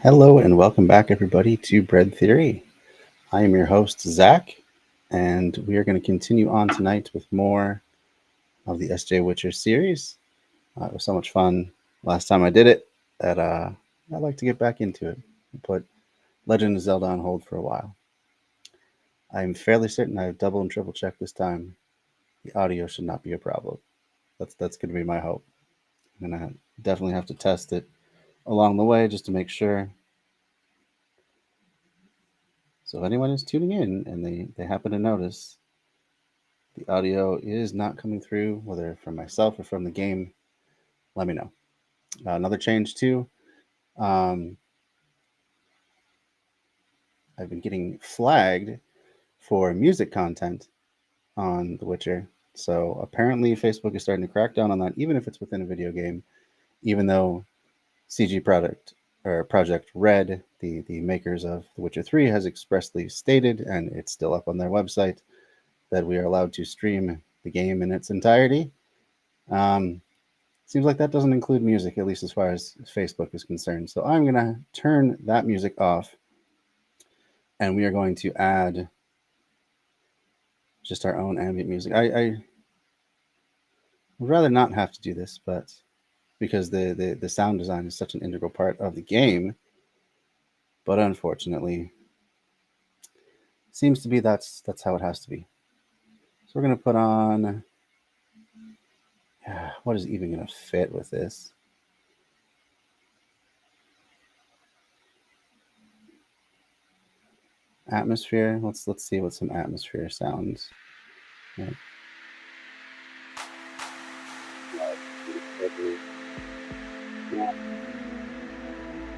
Hello and welcome back, everybody, to Bread Theory. I am your host, Zach, and we are going to continue on tonight with more of the SJWitcher series. It was so much fun last time I did it that I'd like to get back into it and put Legend of Zelda on hold for a while. I'm fairly certain I've double and triple checked this time. The audio should not be a problem. That's going to be my hope. I'm going to definitely have to test it along the way just to make sure. So if anyone is tuning in and they happen to notice the audio is not coming through, whether from myself or from the game, let me know. Another change too, um, I've been getting flagged for music content on The Witcher. So apparently Facebook is starting to crack down on that, even if it's within a video game, even though CG Project Red, the makers of The Witcher 3, has expressly stated, and it's still up on their website, that we are allowed to stream the game in its entirety. Seems like that doesn't include music, at least as far as Facebook is concerned. So I'm going to turn that music off, and we are going to add just our own ambient music. I would rather not have to do this, but because the sound design is such an integral part of the game, but unfortunately, seems to be that's how it has to be. So we're going to put on, what is even going to fit with this? Atmosphere. Let's see what some atmosphere sounds. Yeah.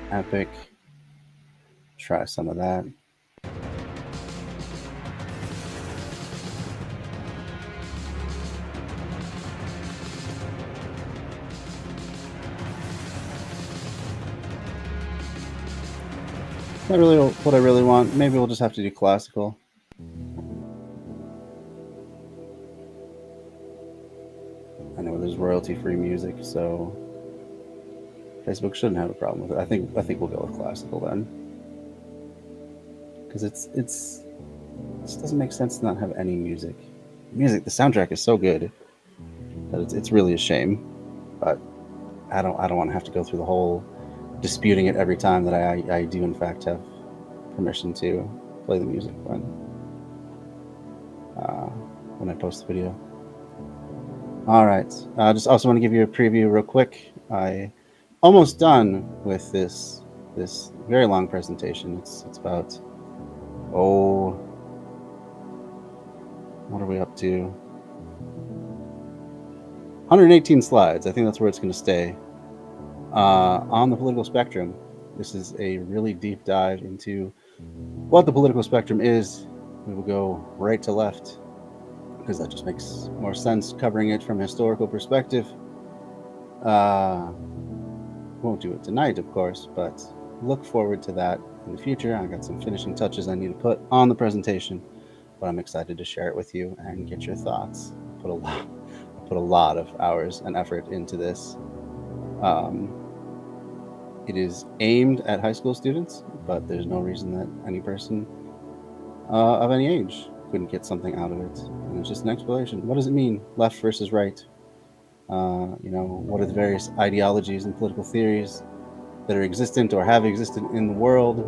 Epic. Try some of that. Not really what I really want. Maybe we'll just have to do classical. I know there's royalty-free music, so Facebook shouldn't have a problem with it. I think we'll go with classical then, because it just doesn't make sense to not have any music. The soundtrack is so good that it's really a shame. But I don't want to have to go through the whole disputing it every time that I do in fact have permission to play the music when I post the video. All right. I just also want to give you a preview real quick. I almost done with this very long presentation. It's about what are we up to? 118 slides. I think that's where it's going to stay. On the political spectrum, this is a really deep dive into what the political spectrum is. We will go right to left, because that just makes more sense covering it from a historical perspective. Won't do it tonight, of course, but look forward to that in the future. I got some finishing touches I need to put on the presentation, but I'm excited to share it with you and get your thoughts. I put a lot of hours and effort into this. It is aimed at high school students, but there's no reason that any person of any age couldn't get something out of it. And it's just an exploration. What does it mean, left versus right? What are the various ideologies and political theories that are existent or have existed in the world?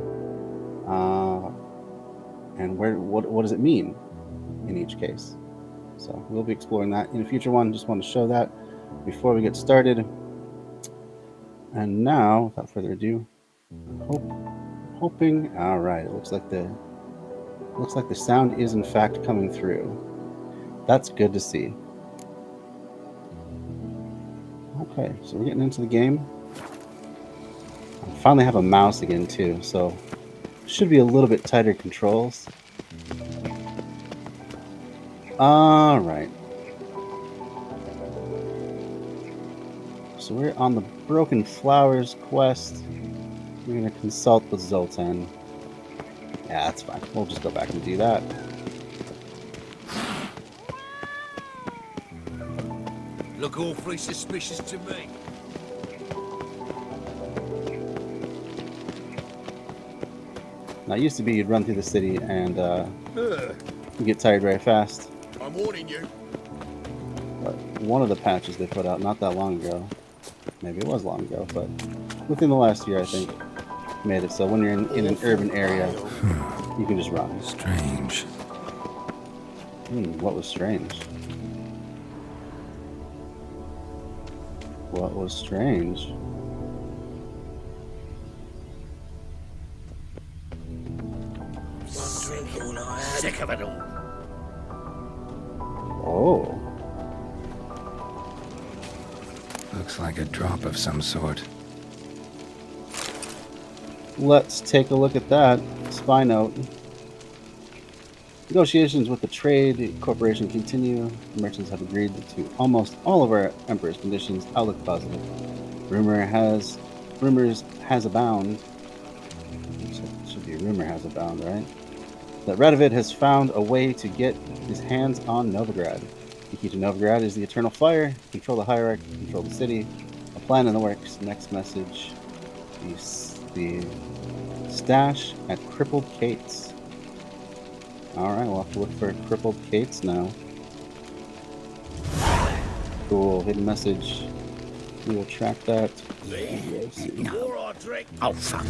And what does it mean in each case? So we'll be exploring that in a future one. Just want to show that before we get started. And now, without further ado, hoping. All right, it looks like the sound is in fact coming through. That's good to see. Okay, so we're getting into the game. I finally have a mouse again too, so should be a little bit tighter controls. All right. So we're on the Broken Flowers quest. We're going to consult with Zoltan. Yeah, that's fine. We'll just go back and do that. Look awfully suspicious to me. Now, it used to be you'd run through the city and you get tired very fast. I'm warning you. But one of the patches they put out not that long ago, maybe it was long ago, but within the last year, I think, made it so when you're in an urban area, you can just run. Strange. What was strange? What was strange? Sick of it all. Oh, Looks like a drop of some sort. let's take a look at that. Spy note. Negotiations with the trade corporation continue. The merchants have agreed to almost all of our emperor's conditions. Outlook positive. Rumors has abound. Should be rumor has abound, right? That Radovid has found a way to get his hands on Novigrad. The key to Novigrad is the Eternal Fire. Control the Hierarch, control the city. A plan in the works. Next message. The stash at Crippled Kate's. Alright, we'll have to look for Crippled Kate's now. Cool, hidden message. We will track that. More I drink. Oh, fuck.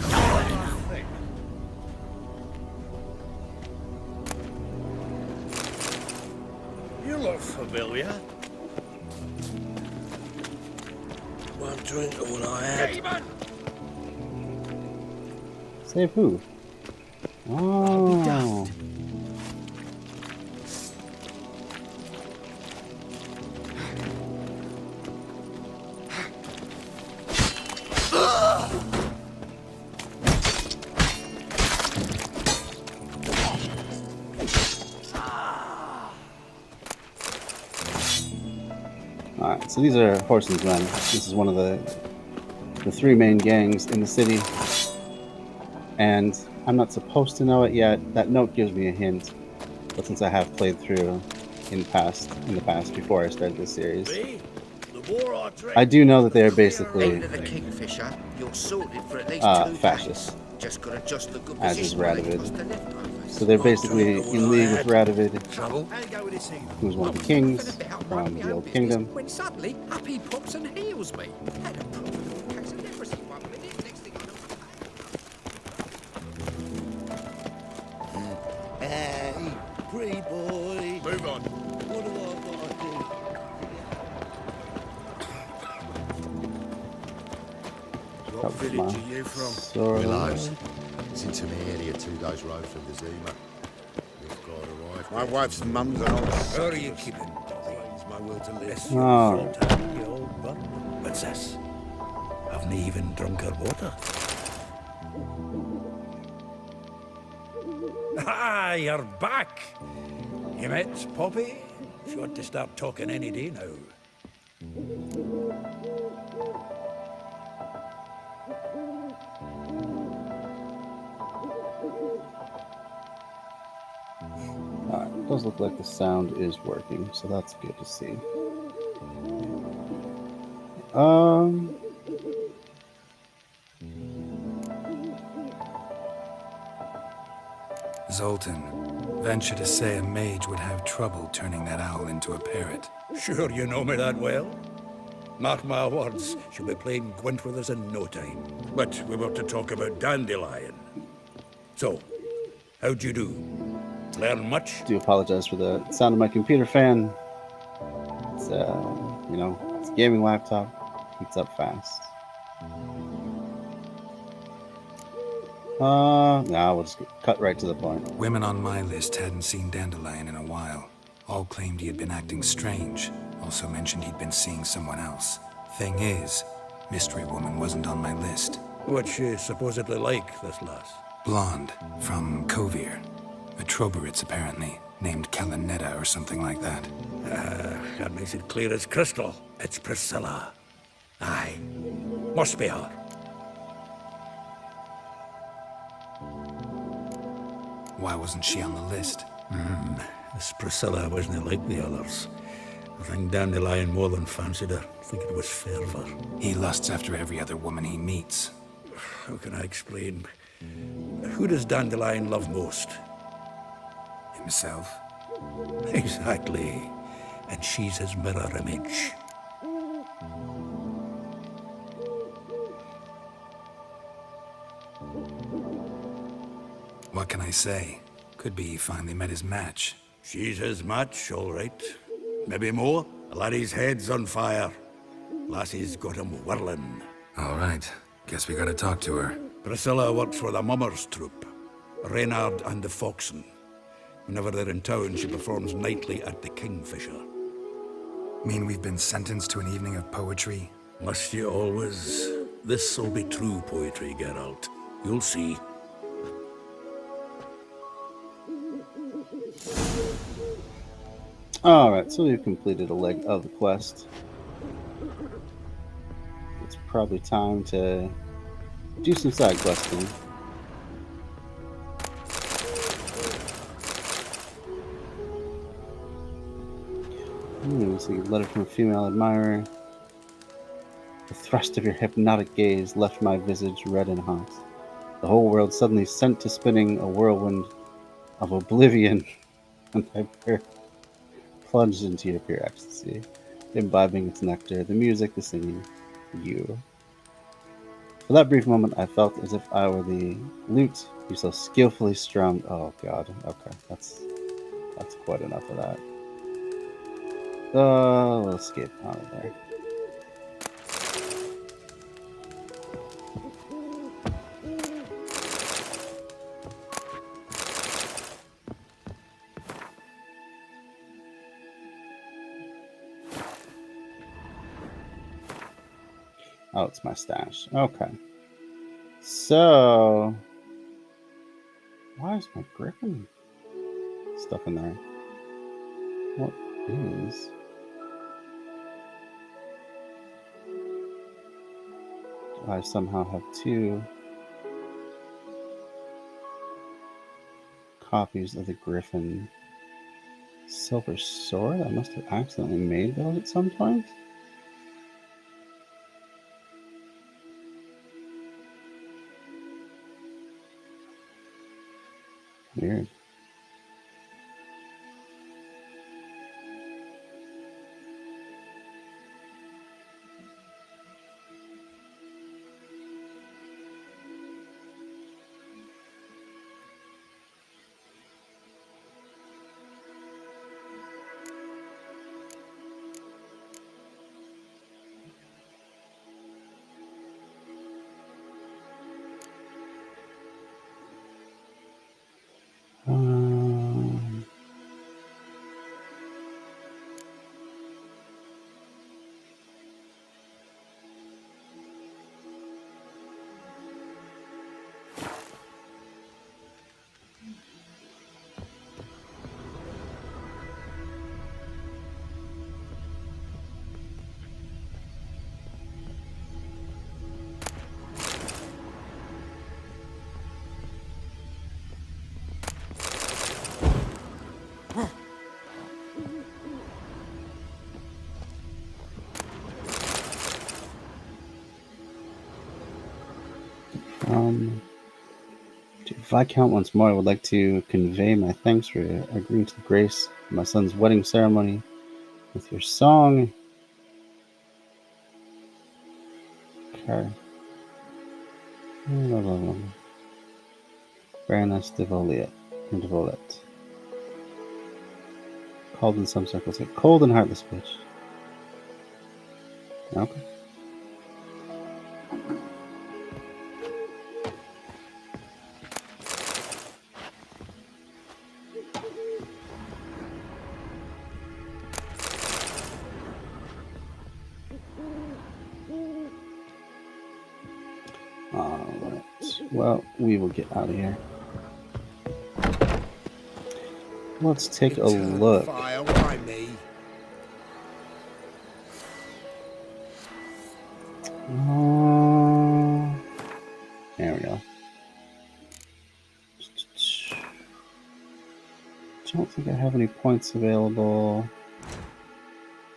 You look familiar. One drink all I had. Save who? Oh. Alright, so these are Horseman's Men. This is one of the three main gangs in the city. And I'm not supposed to know it yet. That note gives me a hint. But since I have played through in the past before I started this series, The more I drink. I do know that they are basically Aim to the Kingfisher, you're sorted for at least 2 fascists, days. Just gotta adjust the good as is position where they Radovid. cross the leftovers. So they're basically in league with Radovid, Trouble? who's one of the kings from the Old Kingdom. When suddenly, up he pops and heals me. Had a problem with a case of leprosy 1 minute, next thing I know. Hey, pretty boy. Move on. What do I That was my you from? sword. Willows. It's into me area 2 days road from the Zima. You've got to arrive. My wife's mum's an old... How are you keeping? It's my word to live. Oh. You old butt. What's this? Haven't even drunk her water. Ah, you're back. You met Poppy? She ought to start talking any day now. Alright, it does look like the sound is working, so that's good to see. Zoltan, venture to say a mage would have trouble turning that owl into a parrot. Sure you know me that well? Mark my words, she'll be playing Gwent with us in no time. But we were to talk about Dandelion. So, how'd you do? Learn much? Do apologize for the sound of my computer fan. It's it's a gaming laptop. Heats up fast. Nah, we'll just cut right to the point. Women on my list hadn't seen Dandelion in a while. All claimed he had been acting strange. Also mentioned he'd been seeing someone else. Thing is, Mystery Woman wasn't on my list. What's she supposedly like, this lass? Blonde, from Kovir. A Troberitz, apparently, named Kalanetta or something like that. That makes it clear as crystal. It's Priscilla. Aye. Must be her. Why wasn't she on the list? This Priscilla wasn't like the others. I think Dandelion more than fancied her. I think it was fervour. He lusts after every other woman he meets. how can I explain? Who does Dandelion love most? Himself? Exactly. And she's his mirror image. What can I say? Could be he finally met his match. She's his match, all right. Maybe more. The laddie's head's on fire. Lassie's got him whirling. All right. Guess we gotta talk to her. Priscilla works for the Mummers troupe. Reynard and the Foxen. Whenever they're in town, she performs nightly at the Kingfisher. Mean we've been sentenced to an evening of poetry? Must you always? This'll be true poetry, Geralt. You'll see. Alright, so we've completed a leg of the quest. It's probably time to do some side questing. So you letter from a female admirer. The thrust of your hypnotic gaze left my visage red and hot. The whole world suddenly sent to spinning a whirlwind of oblivion, and I plunged into your pure ecstasy, imbibing its nectar, the music, the singing, you. For that brief moment, I felt as if I were the lute you so skillfully strummed. Oh god, okay, that's quite enough of that. We'll escape out of there. Oh, it's my stash. Okay. So, why is my griffin stuff in there? What is? I somehow have two copies of the Griffin Silver Sword. I must have accidentally made those at some point. Weird. To Viscount once more, I would like to convey my thanks for agreeing to grace my son's wedding ceremony with your song. Okay. Baroness de Voliet. Called in some circles a cold and heartless bitch. Okay. Alright. Well, we will get out of here. Let's take a look. Fire, why me? There we go. Don't think I have any points available.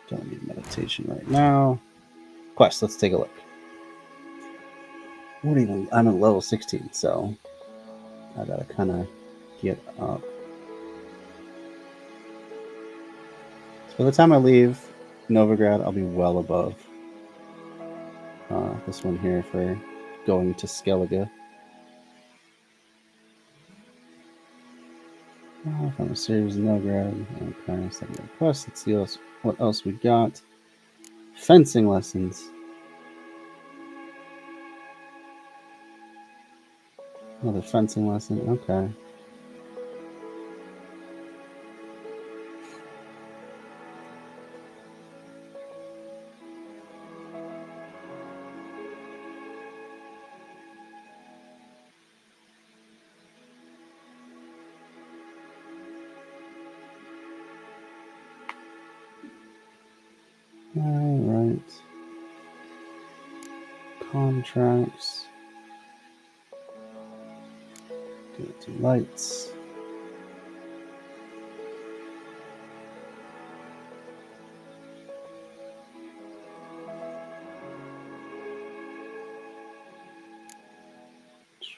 Don't need meditation right now. Quest, let's take a look. What even? I'm at level 16, so I gotta kind of get up. So by the time I leave Novigrad, I'll be well above this one here for going to Skellige. From a series of Novigrad. Okay, second quest. Let's see what else we got. Fencing lessons. Another fencing lesson. Okay. All right. Contracts. Go to lights.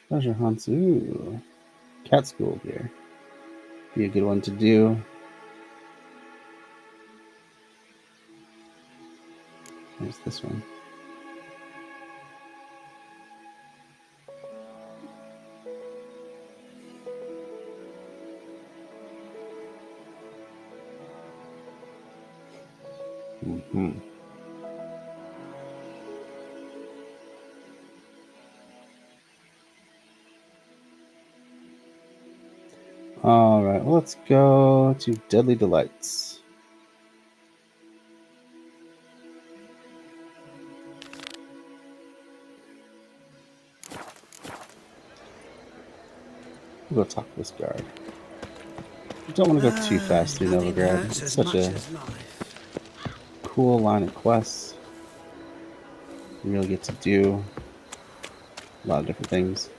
Treasure hunts. Ooh. Cat school here. Be a good one to do. There's this one. Mm-hmm. All right, well, let's go to Deadly Delights. We'll go talk to this guard. You don't want to go too fast through Novigrad. It's such a cool line of quests. You really get to do a lot of different things.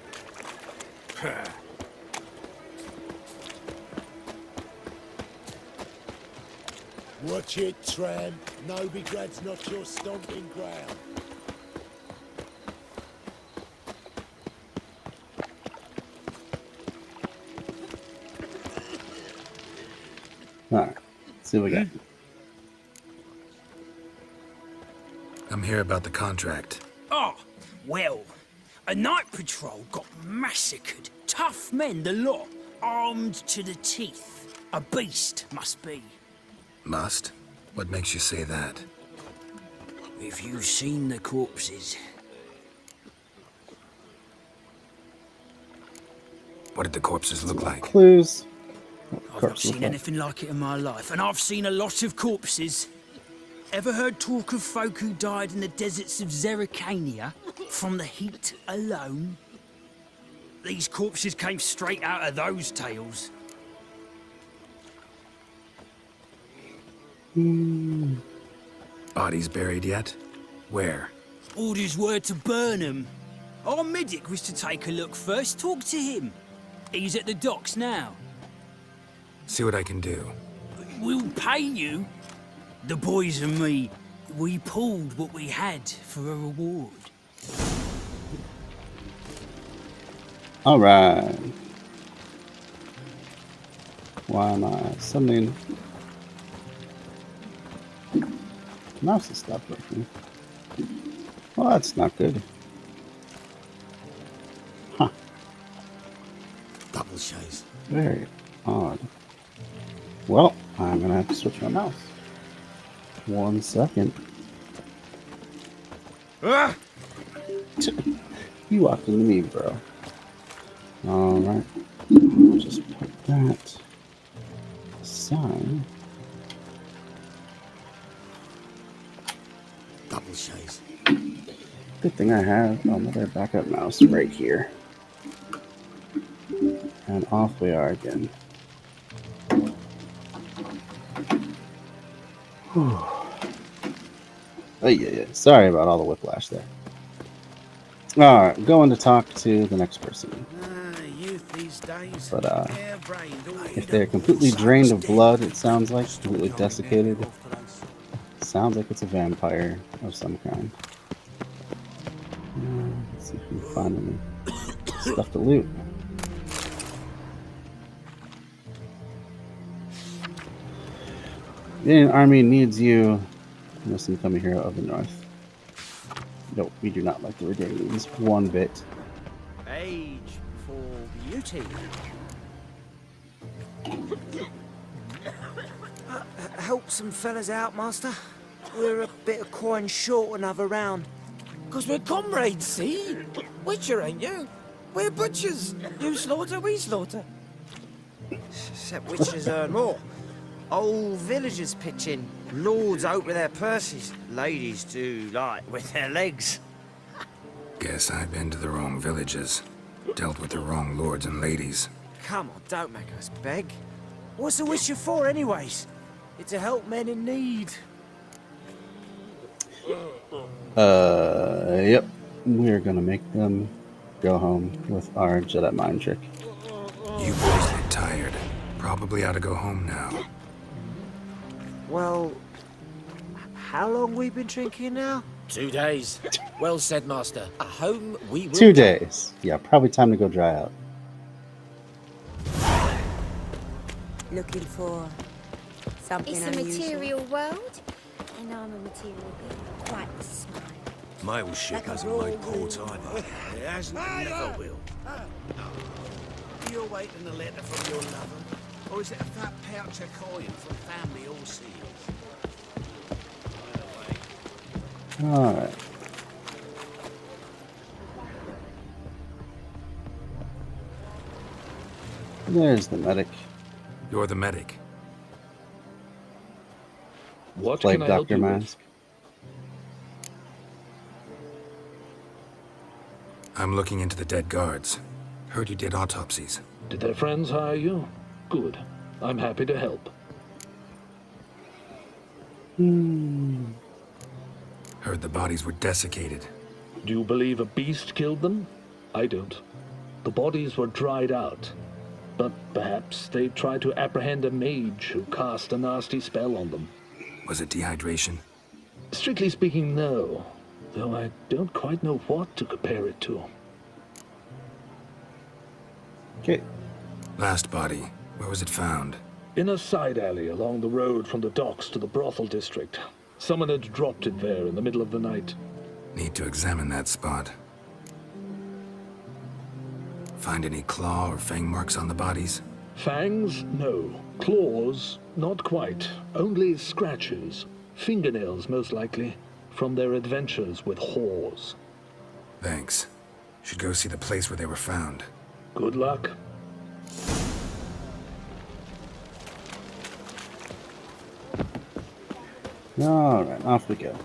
Watch it, tramp. Novigrad's not your stomping ground. Alright, let's see what we got. I'm here about the contract. Oh, well, a night patrol got massacred. Tough men, the lot, armed to the teeth. A beast, must be. Must? What makes you say that? If you've seen the corpses. What did the corpses look like? Clues. I've not seen anything like it in my life, and I've seen a lot of corpses. Ever heard talk of folk who died in the deserts of Zerrikania from the heat alone? These corpses came straight out of those tales. Bodies buried yet? Where? Orders were to burn them. Our medic was to take a look first, talk to him. He's at the docks now. See what I can do. We'll pay you. The boys and me, we pulled what we had for a reward. All right. Why am I suddenly? Mouse has stopped working. Well, that's not good. Huh. Double chase. Very odd. Well, I'm gonna have to switch my mouse. 1 second. Ah! You walked into me, bro. Alright. Just put that aside. Double chase. Good thing I have another backup mouse right here. And off we are again. Whew. Oh, yeah. Sorry about all the whiplash there. Alright, going to talk to the next person. Youth these days. But Harebrained, all if they're completely drained of blood, it sounds like, completely desiccated, sounds like it's a vampire of some kind. Let's Let's see if we can find any stuff to loot. The Indian Army needs you. Most incoming hero of the North. No, we do not like the Redanians one bit. Age for beauty. Help some fellas out, Master. We're a bit of coin short another round. 'Cause we're comrades, see? Witcher, ain't you? We're butchers. You slaughter, we slaughter. Except witches earn more. Old villagers pitch in. Lords out with their purses. Ladies do like with their legs. Guess I've been to the wrong villages. Dealt with the wrong lords and ladies. Come on, don't make us beg. What's a witcher for, anyways? It's to help men in need. Yep. We're gonna make them go home with our Jedi mind trick. You boys look tired. Probably ought to go home now. Well, how long we been drinking now? 2 days. Well said, Master. A home we will... 2 days. Yeah, probably time to go dry out. Looking for something It's a unusual. material world, and I'm a material being. Quite smart. My old ship hasn't made port either. It hasn't and never will. You're waiting a letter from your lover? Or is it a fat pouch of coin from family all seals? Alright. There's the medic. You're the medic. What Plague can I help doctor you with? mask. I'm looking into the dead guards. Heard you did autopsies. Did their friends hire you? Good. I'm happy to help. Heard the bodies were desiccated. Do you believe a beast killed them? I don't. The bodies were dried out. But perhaps they tried to apprehend a mage who cast a nasty spell on them. Was it dehydration? Strictly speaking, no. Though I don't quite know what to compare it to. Okay. Last body. Where was it found? In a side alley along the road from the docks to the brothel district. Someone had dropped it there in the middle of the night. Need to examine that spot. Find any claw or fang marks on the bodies? Fangs? No. Claws? Not quite. Only scratches. Fingernails, most likely. From their adventures with whores. Thanks. Should go see the place where they were found. Good luck. Alright, off we go.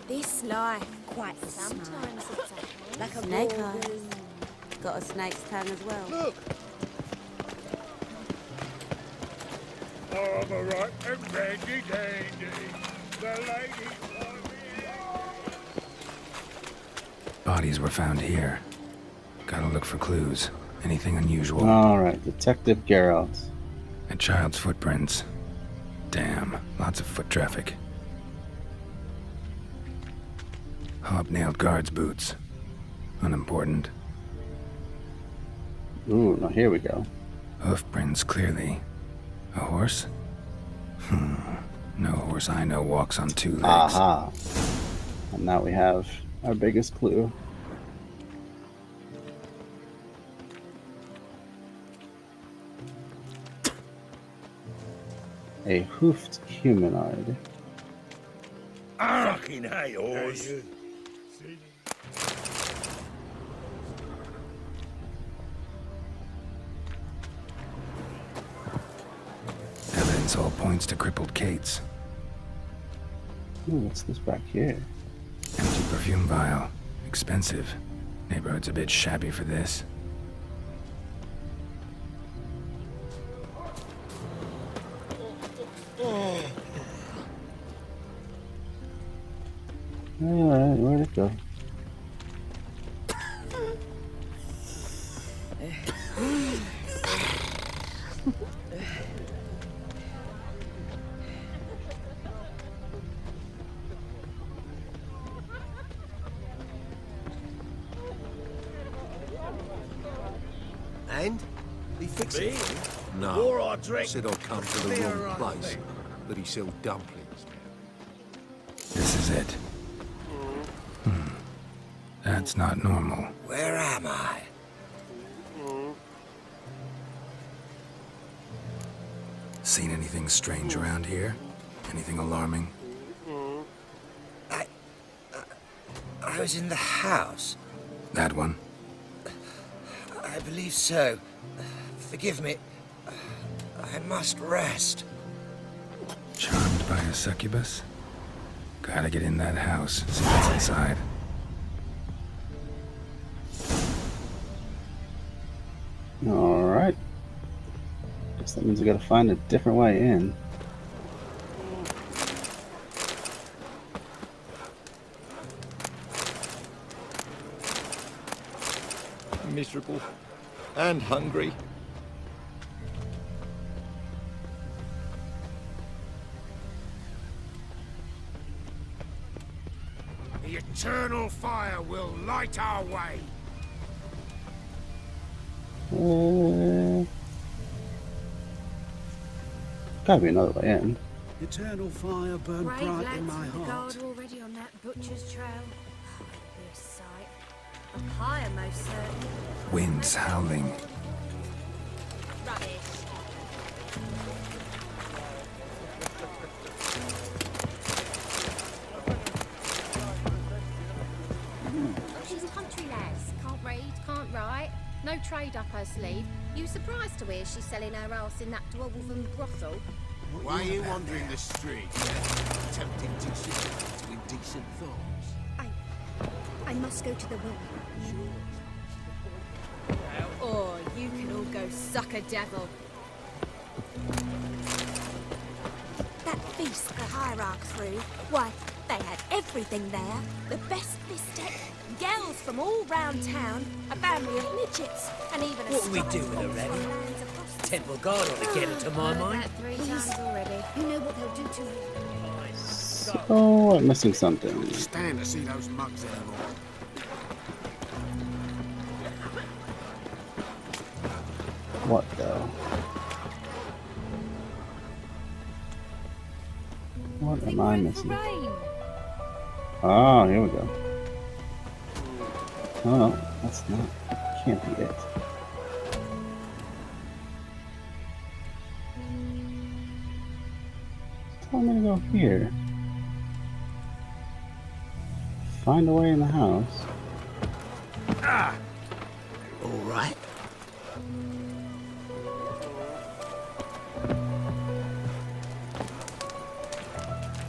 This life Quite sometimes sometimes it's like a snake eyes. Got a snake's tongue as well. Look! I'm a right and ready dandy. The lady for me. Bodies were found here. Gotta look for clues. Anything unusual. Alright, Detective Geralt. A child's footprints. Damn, lots of foot traffic. Hobnailed guards' boots. Unimportant. Ooh, now here we go. Hoof prints clearly. A horse? No horse I know walks on 2 legs. Aha. And now we have our biggest clue. A hoofed humanoid. Fucking hey, horse. Evidence all points to crippled Kate's. Ooh, what's this back here? Empty perfume vial. Expensive. Neighborhood's a bit shabby for this. Alright, where'd it go? fix it? No. Or I drink. Said I'd come to the Beer wrong or place. anything. That he sold dumplings. This is it. That's not normal. Where am I? Seen anything strange around here? Anything alarming? I was in the house. That one? I believe so. Forgive me. I must rest. Charmed by a succubus? Gotta get in that house, see what's inside. Alright. Guess that means we gotta find a different way in. Miserable. And hungry. The eternal fire will light our way. Gotta be another way in. Eternal fire burn Brave bright lads in my from the heart. guard already on that butcher's trail. Oh, it'd be a sight. Up higher, most certainly. Winds howling. Rubbish. She's a country lass. Can't read, can't write. No trade up her sleeve. You surprised to hear she's selling her ass in that dwarven brothel? Why are you wandering the streets, attempting to submit to indecent thoughts? I must go to the room. Or you can all go suck a devil. That feast the hierarch threw, why, they had everything there. The best bistec, girls from all round town, a family of midgets, and even a What are we strong doing, folks Lorraine? from lands across the Temple Guard ought to get it to my Heard mind. that 3 times already. You know what they'll do to you. Oh, I'm missing something. Stand to see those mugs anymore. What though? What am I missing? Oh, here we go. Oh, that's not. Can't be it. Tell me to go here. Find a way in the house. All right.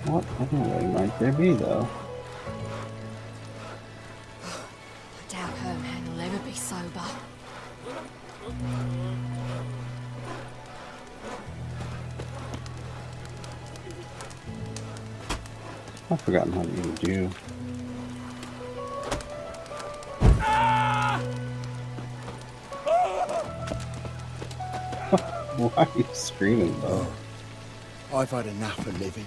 What other way might there be, though? I doubt Herman will ever be sober. I've forgotten how to even do. Why are you screaming, though? I've had enough of living.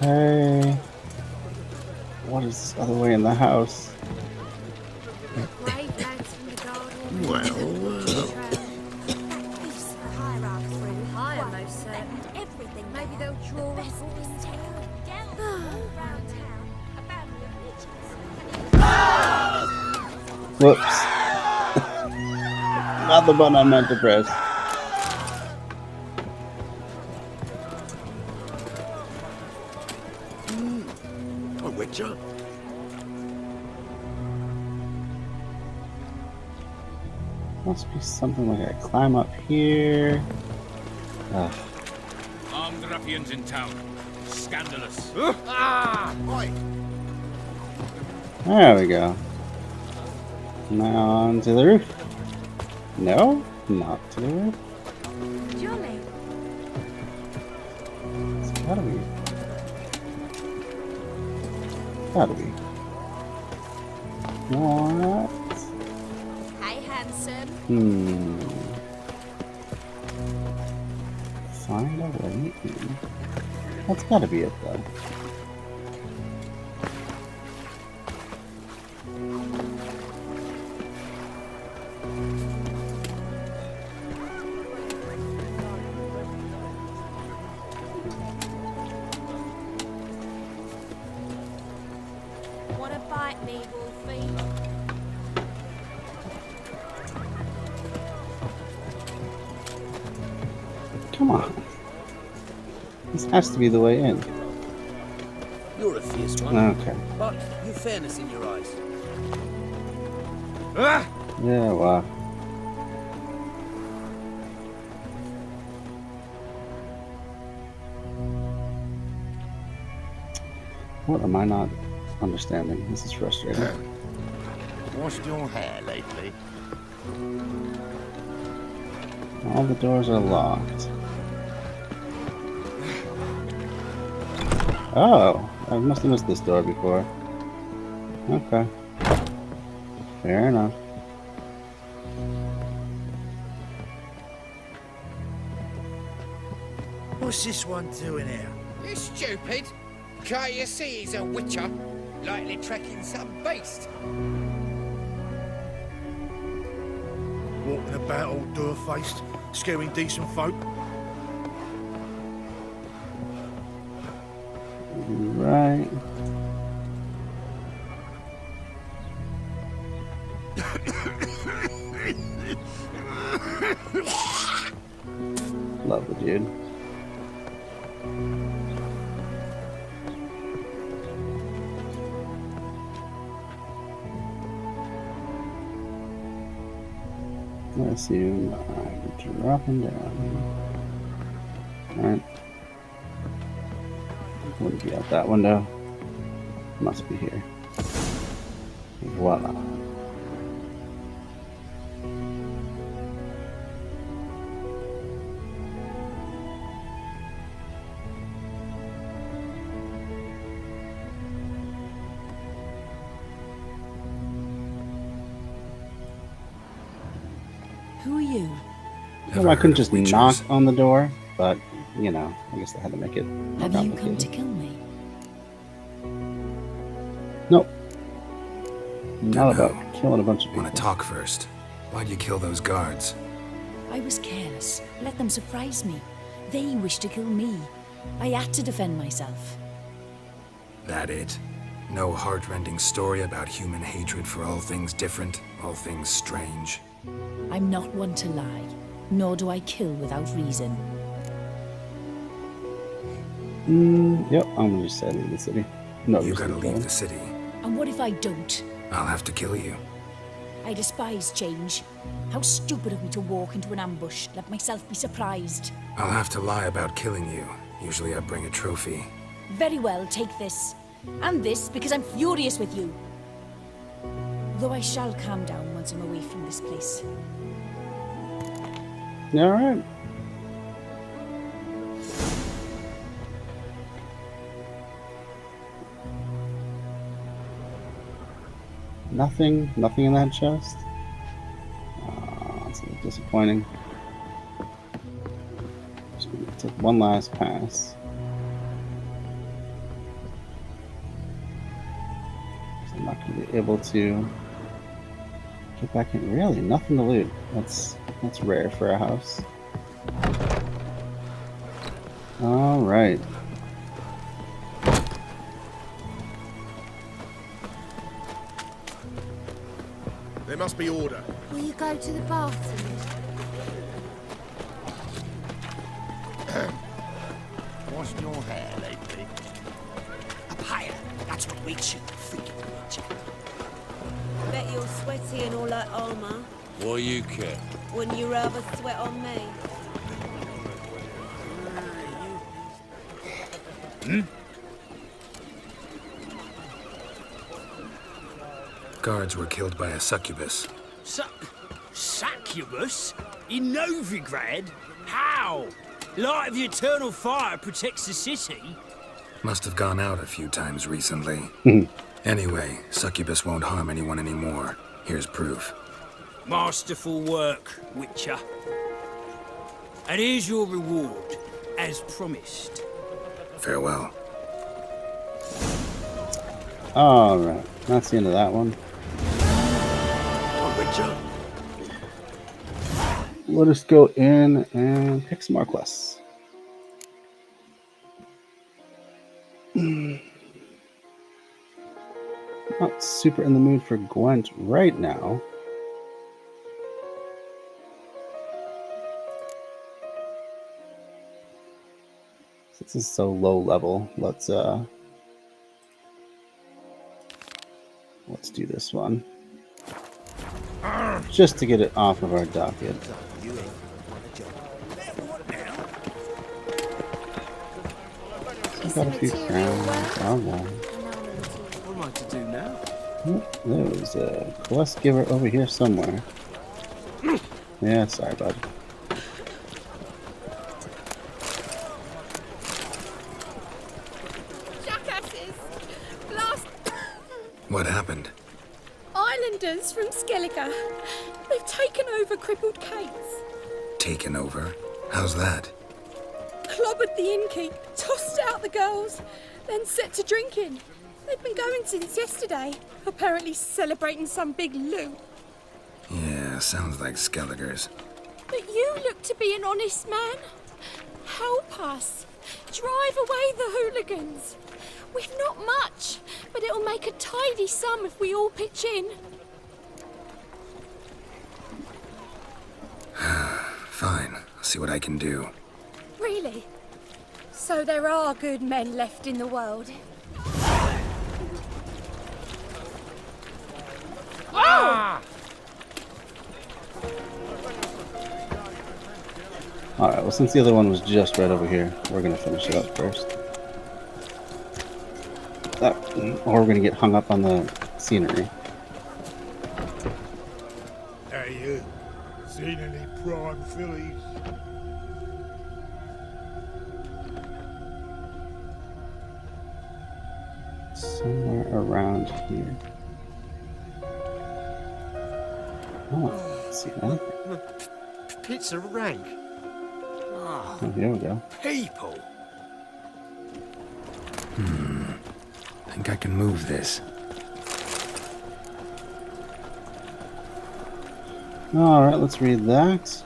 Hey. What is this other way in the house? Brave lads from the guard already on that butcher's trail. That feast the hierarch threw, Higher, why, most they certain. had everything Maybe there. they'll draw The us best all bistec, girls from all round town, a family of midgets, and even Whoops. Not the button I meant to press. A witcher? Must be something like I climb up here. Ugh. Armed ruffians in town. Scandalous. There we go. Now on to the roof. No, not to the roof. Jolly. It's gotta be. Gotta be. What? hey, handsome. Find a way in. That's gotta be it, though. Come on. This has to be the way in. You're a fierce one. Okay. But you've fairness in your eyes. Ah! Yeah, well. What am I not understanding? This is frustrating. Washed your hair lately? All the doors are locked. Oh, I must have missed this door before. Okay. Fair enough. What's this one doing here? You stupid! Can't you see he's a witcher? Likely tracking some beast. Walking about all door-faced, scaring decent folk. Right. Love the dude. Let's see. Dropping down. Alright. Wouldn't be out that window. Must be here. Voila. Who are you? Well, I couldn't just knock on the door, but, you know, I guess I had to make it more Have you come complicated. to kill me? Nope. Not about killing a bunch of people. Want to talk first? Why'd you kill those guards? I was careless. Let them surprise me. They wished to kill me. I had to defend myself. That it? No heartrending story about human hatred for all things different, all things strange? I'm not one to lie, nor do I kill without reason. Yep, I'm gonna just say leave the city. No, You gotta leave the city. And what if I don't? I'll have to kill you. I despise change. How stupid of me to walk into an ambush, let myself be surprised. I'll have to lie about killing you. Usually I bring a trophy. Very well, take this. And this, because I'm furious with you. Though I shall calm down once I'm away from this place. Alright. Nothing in that chest. That's a little disappointing. Just gonna take one last pass. So I'm not gonna be able to get back in. Really, nothing to loot. That's rare for a house. All right. There must be order. Will you go to the bathroom? Washed your hair lately? Up higher. That's what we should think of the witcher. Bet you're sweaty in all that armour. Why you care? Wouldn't you rather sweat on me? Guards were killed by a succubus. Succubus? In Novigrad? How? Light of the eternal fire protects the city? Must have gone out a few times recently. Anyway, succubus won't harm anyone anymore. Here's proof. Masterful work, Witcher. And here's your reward, as promised. Farewell. Alright, that's the end of that one. Witcher. Let us go in and pick some more quests. Not super in the mood for Gwent right now. This is so low level. Let's do this one. Just to get it off of our docket. Got a few crowns. All right. What am I to do now? There's a quest giver over here somewhere. Yeah, sorry, bud. Jackasses! Blast! What happened? Islanders from Skellige. They've taken over crippled Kate's. Taken over? How's that? Clobbered the innkeep, tossed out the girls, then set to drinking. They've been going since yesterday, apparently celebrating some big loot. Yeah, sounds like Skelliger's. But you look to be an honest man. Help us. Drive away the hooligans. We've not much, but it'll make a tidy sum if we all pitch in. Fine, I'll see what I can do. Really? So there are good men left in the world. Oh! Alright, well, since the other one was just right over here, we're going to finish it up first. Or we're going to get hung up on the scenery. Hey, you. Seen any prime fillies? Somewhere around here. Oh, let's see that. Pizza rank. Oh, here we go. People. Think I can move this. Alright, let's read that.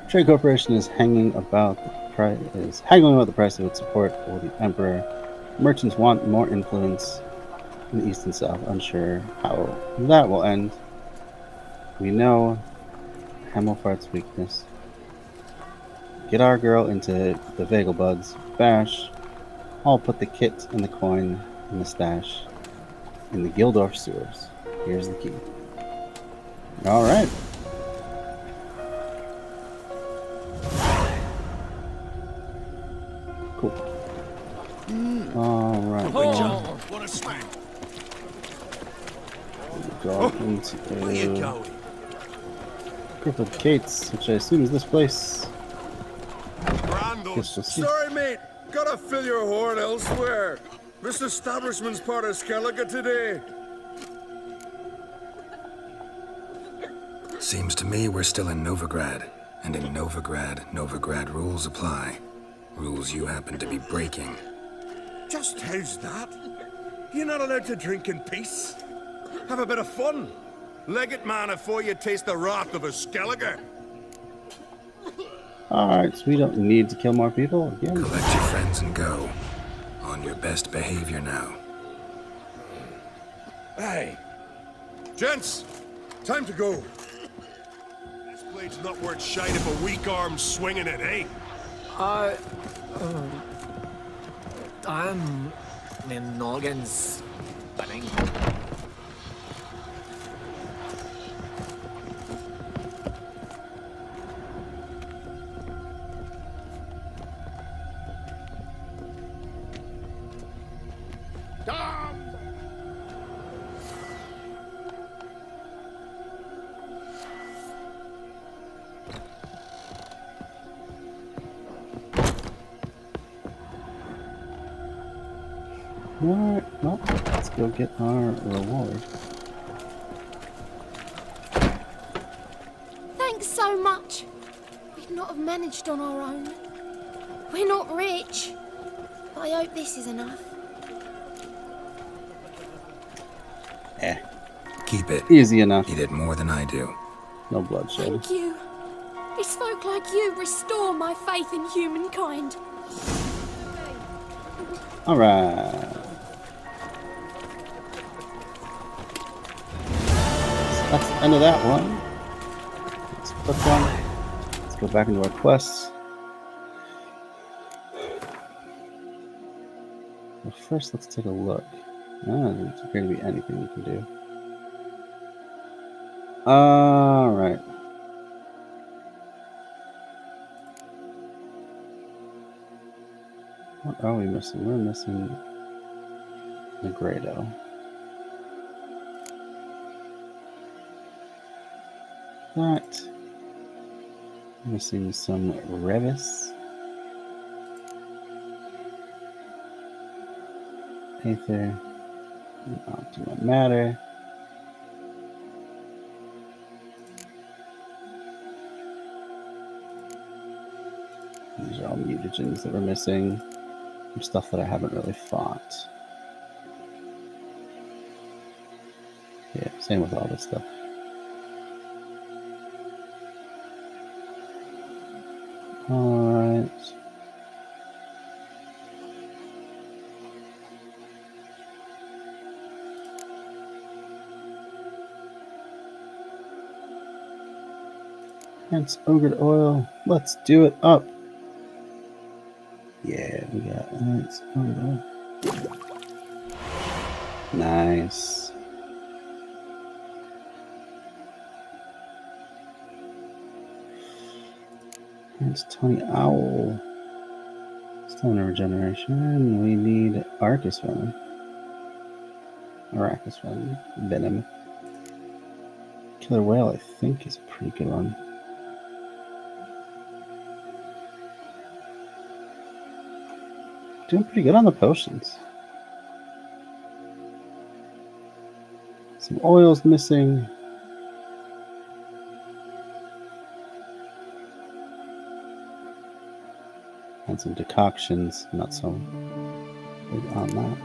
Trade Corporation is haggling about the price of its support for the Emperor. Merchants want more influence in the East and South. Unsure how that will end. We know Hamelfart's weakness. Get our girl into the Vagelbuds. Bash. I'll put the kit and the coin in the stash in the Gildorf sewers. Here's the key. Alright. Cool. Alright. What a smack! Go into Where you going? Crippled Kate's, which I assume is this place. Randall. Guess we'll see. Sorry, mate. Gotta fill your horn elsewhere. This establishment's part of Skellige today. Seems to me we're still in Novigrad. And in Novigrad rules apply. Rules you happen to be breaking. Just how's that? You're not allowed to drink in peace? Have a bit of fun. Leg it, man, before you taste the wrath of a Skellige. Alright, so we don't need to kill more people again. Collect your friends and go. On your best behavior now. Hey. Gents, time to go. This blade's not worth shite if a weak arm's swinging it, eh? I'm in organs spinning. Alright, well, let's go get our reward. Thanks so much. We'd not have managed on our own. We're not rich, but I hope this is enough. Keep it. Easy enough. You did more than I do. No bloodshed. Thank you. It's folk like you restore my faith in humankind. Alright. So that's the end of that one. Let's click one. Let's go back into our quests. first, let's take a look. There's appear to be anything we can do. Alright. What are we missing? We're missing the Grado. That. Missing some Revis. Aether. Optimal matter. These are all mutagens that we're missing. Some stuff that I haven't really fought. Yeah, same with all this stuff. Alright. It's ogred oil. Let's do it up. Yeah, we got it's ogred oil. Nice. It's 20 owl. Stone regeneration. We need Arcus venom. Aracus venom. Killer whale, I think, is a pretty good one. Doing pretty good on the potions. Some oils missing. And some decoctions. Not so big on that.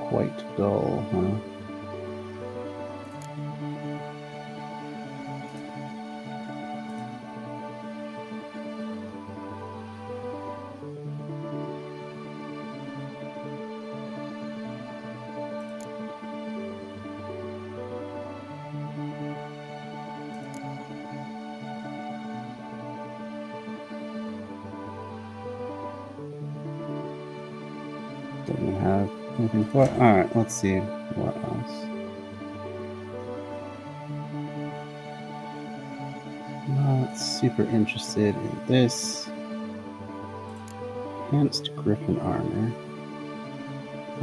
Quite dull, huh? Doesn't have anything for it. Alright, let's see what else. Not super interested in this. Enhanced Griffin armor,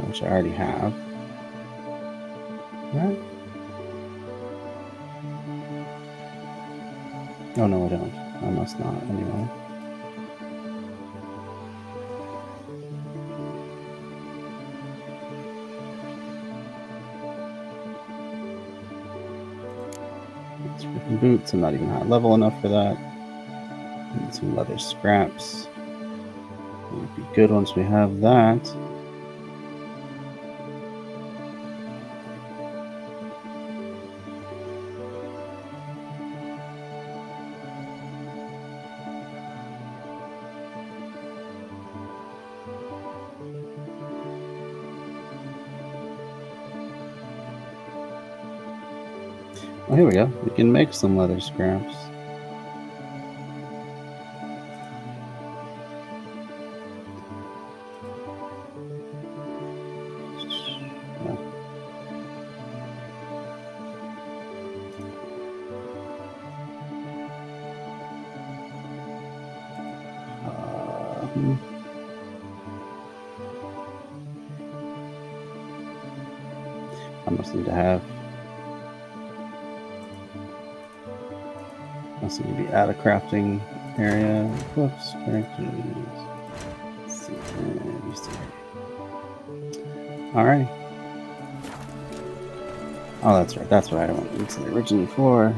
which I already have. Right? Oh no, I don't. I must not anyway. Boots, I'm not even high level enough for that. Need some leather scraps. Would be good once we have that. Oh, here we go. We can make some leather scraps. I must need to have. Must need to be at a crafting area. Whoops, characters. Let's see. Alright. Oh, that's right. That's what I wanted it originally for.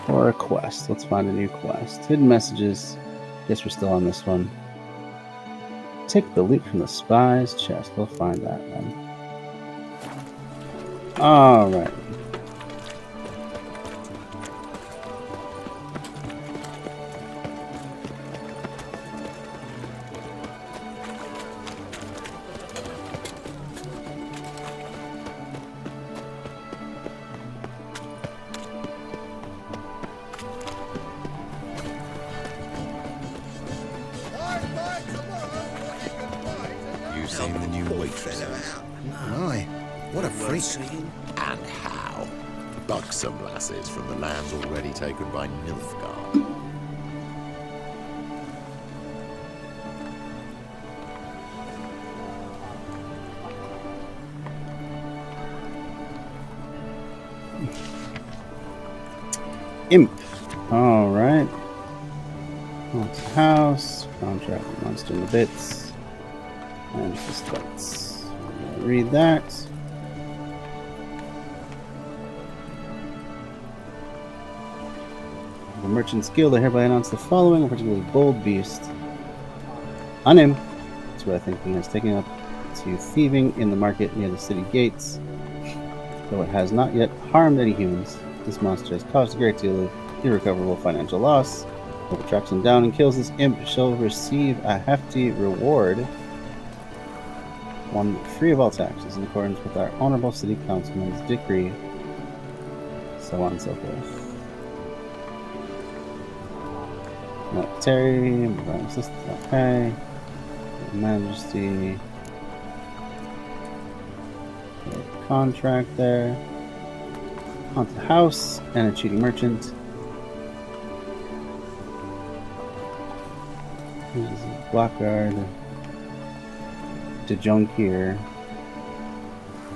For a quest. Let's find a new quest. Hidden messages. Guess we're still on this one. Take the loot from the spy's chest. We'll find that then. Alright. seen the new waitress? Aye. What a freak. And how? Buxom lasses from the lands already taken by Nilfgaard. Imp. Alright. Haunted house. Contract monster in the bits. And just lights. Read that. The Merchant's Guild, I hereby announce the following, a particularly bold beast. On him. That's what I think he has taken up to thieving in the market near the city gates. Though it has not yet harmed any humans, this monster has caused a great deal of irrecoverable financial loss. Whoever tracks him down and kills this imp shall receive a hefty reward, one free of all taxes, in accordance with our honorable city councilman's decree. So on and so forth. Not Terry, okay. Majesty. Contract there. Haunted house and a cheating merchant. Blackguard. DeJonkir.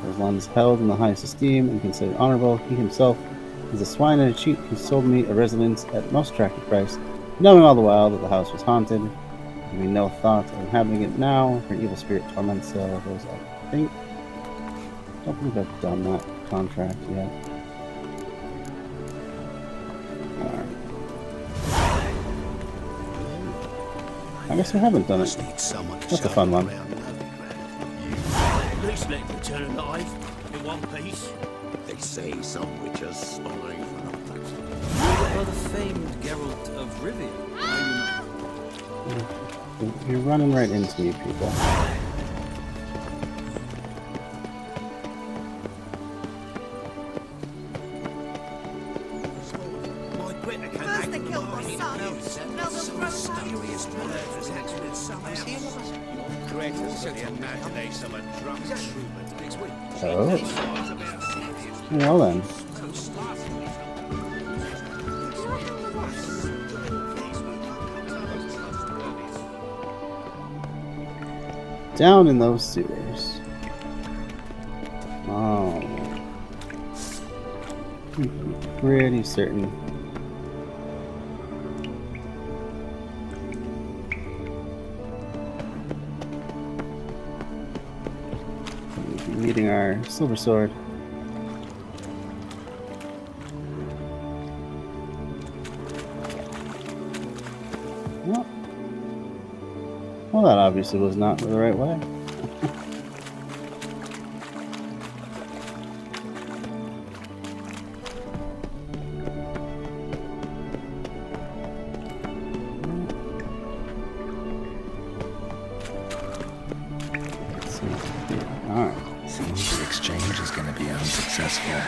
As long as held in the highest esteem and considered honorable, he himself is a swine and a cheat who sold me a residence at most attractive price, knowing all the while that the house was haunted, having no thought of inhabiting it now, for an evil spirit torments those I think. Don't believe I've done that contract yet. Alright. I guess we haven't done it. That's a fun one. At least let him return alive, in one piece. They say some witchers spy for others. By the famed Geralt of Rivia. You're running right into me, people. First they killed my son, now they'll throw mysterious murders at someone else. Greatest of the imagination of a drunk troubadour next week. Oh. Well then. Down in those sewers. Oh. Pretty certain. We'll be meeting our silver sword. Well, that obviously was not the right way. Let's see. Alright. Seems the exchange is going to be unsuccessful.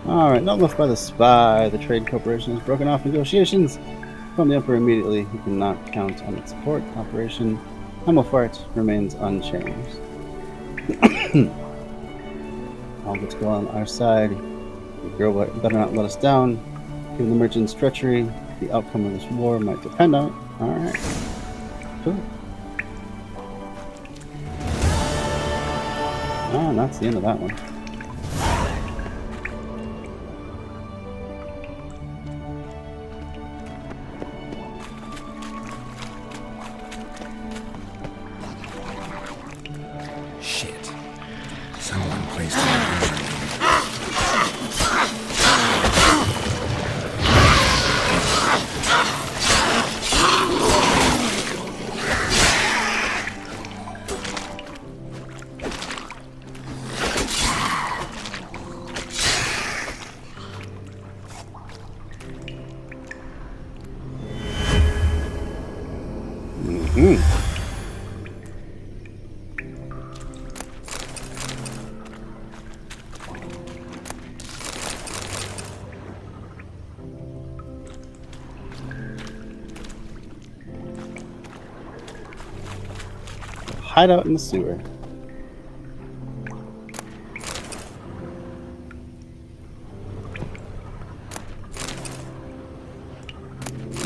Alright, not left by the spy. The trade corporation has broken off negotiations from the Emperor immediately. He cannot count on its support. Operation Hemelfart remains unchanged. All that's go on our side. The girl better not let us down. Given the merchant's treachery, the outcome of this war might depend on it. Alright. Cool. Ah, and that's the end of that one. Shit. Someone placed an illusion. hideout in the sewer.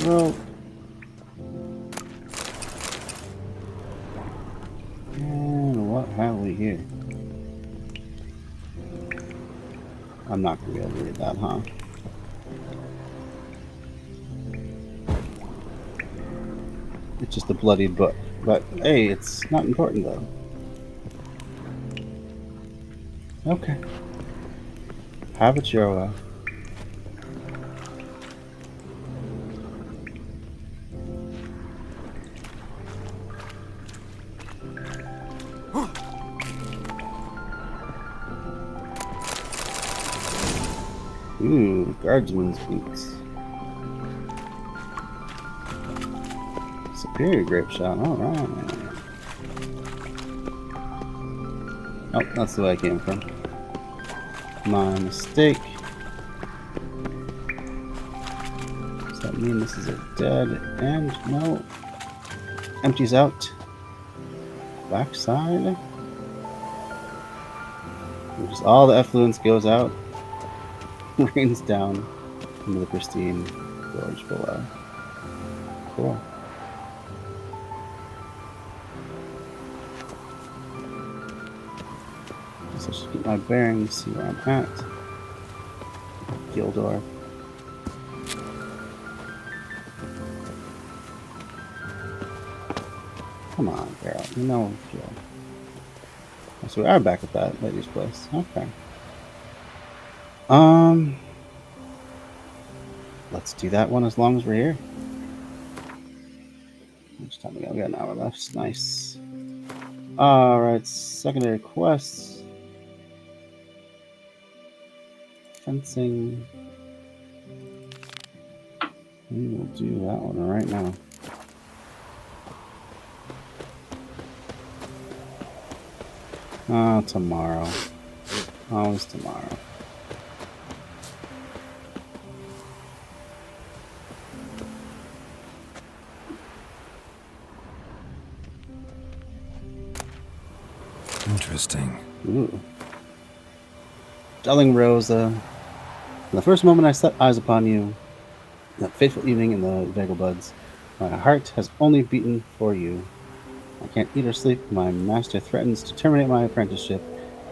Well, and what have we here? I'm not gonna be able to read that, huh? It's just a bloodied book. But hey, it's not important though. Okay. Have it your way. Ooh, guardsman's boots. Superior grape shot, alright. Oh, that's the way I came from. My mistake. Does that mean this is a dead end? No. Empties out. Backside. Just all the effluence goes out. Rains down into the pristine gorge below. Cool. Guess I should get my bearings, see where I'm at. Gildor. Come on, girl. You know Gil. Oh, so we are back at that lady's place. Okay. Let's do that one as long as we're here. How much time we got? We got an hour left. Nice. Alright, secondary quests. Fencing. We will do that one right now. Oh, tomorrow. Always tomorrow. Interesting. Ooh. Darling Rosa, from the first moment I set eyes upon you, that fateful evening in the Vegelbuds, my heart has only beaten for you. I can't eat or sleep. My master threatens to terminate my apprenticeship,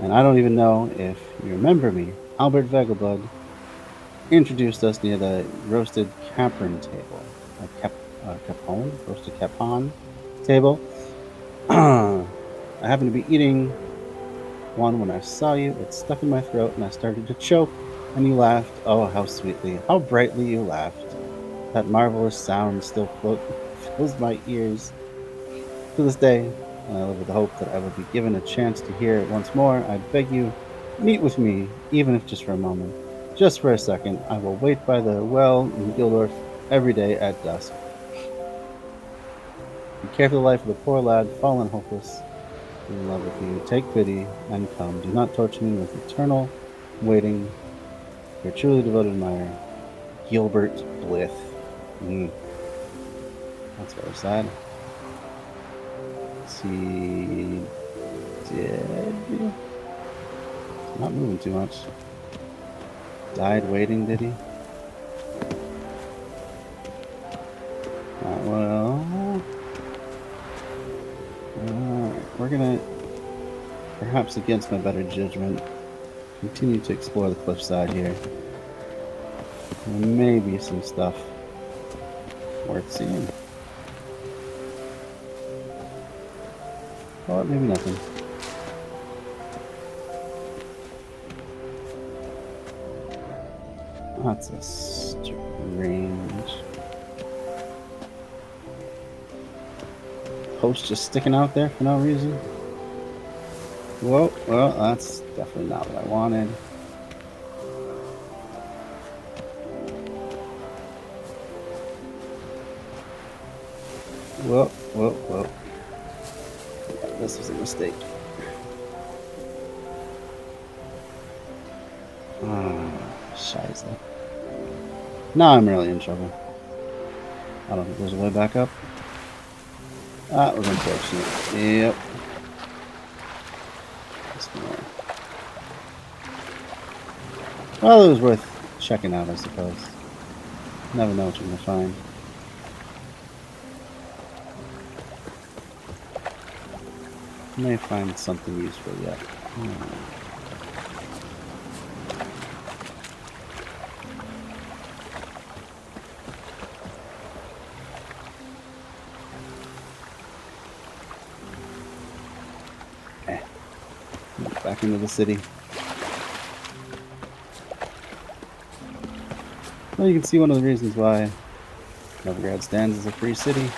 and I don't even know if you remember me. Albert Vegelbud introduced us near the roasted capon table. Roasted capon table. I happened to be eating one when I saw you. It stuck in my throat and I started to choke, and you laughed. Oh, how sweetly, how brightly you laughed. That marvelous sound still fills my ears to this day, and I live with the hope that I will be given a chance to hear it once more. I beg you, meet with me, even if just for a moment. Just for a second. I will wait by the well in Gildorf every day at dusk. You care for the life of the poor lad, fallen hopeless, in love with you. Take pity and come. Do not torture me with eternal waiting. Your truly devoted admirer, Gilbert Blythe. That's very sad. Is he dead? Not moving too much. Died waiting, did he? Well, we're gonna, perhaps against my better judgment, continue to explore the cliffside here. There may be some stuff worth seeing. Or maybe nothing. That's a strange post just sticking out there for no reason. Whoa, well, that's definitely not what I wanted. Whoa, whoa, whoa. Yeah, this was a mistake. Scheiße. Now I'm really in trouble. I don't think there's a way back up. That was unfortunate. Yep. Well, it was worth checking out, I suppose. Never know what you're gonna find. You may find something useful yet. Back into the city. Well, you can see one of the reasons why Novigrad stands as a free city.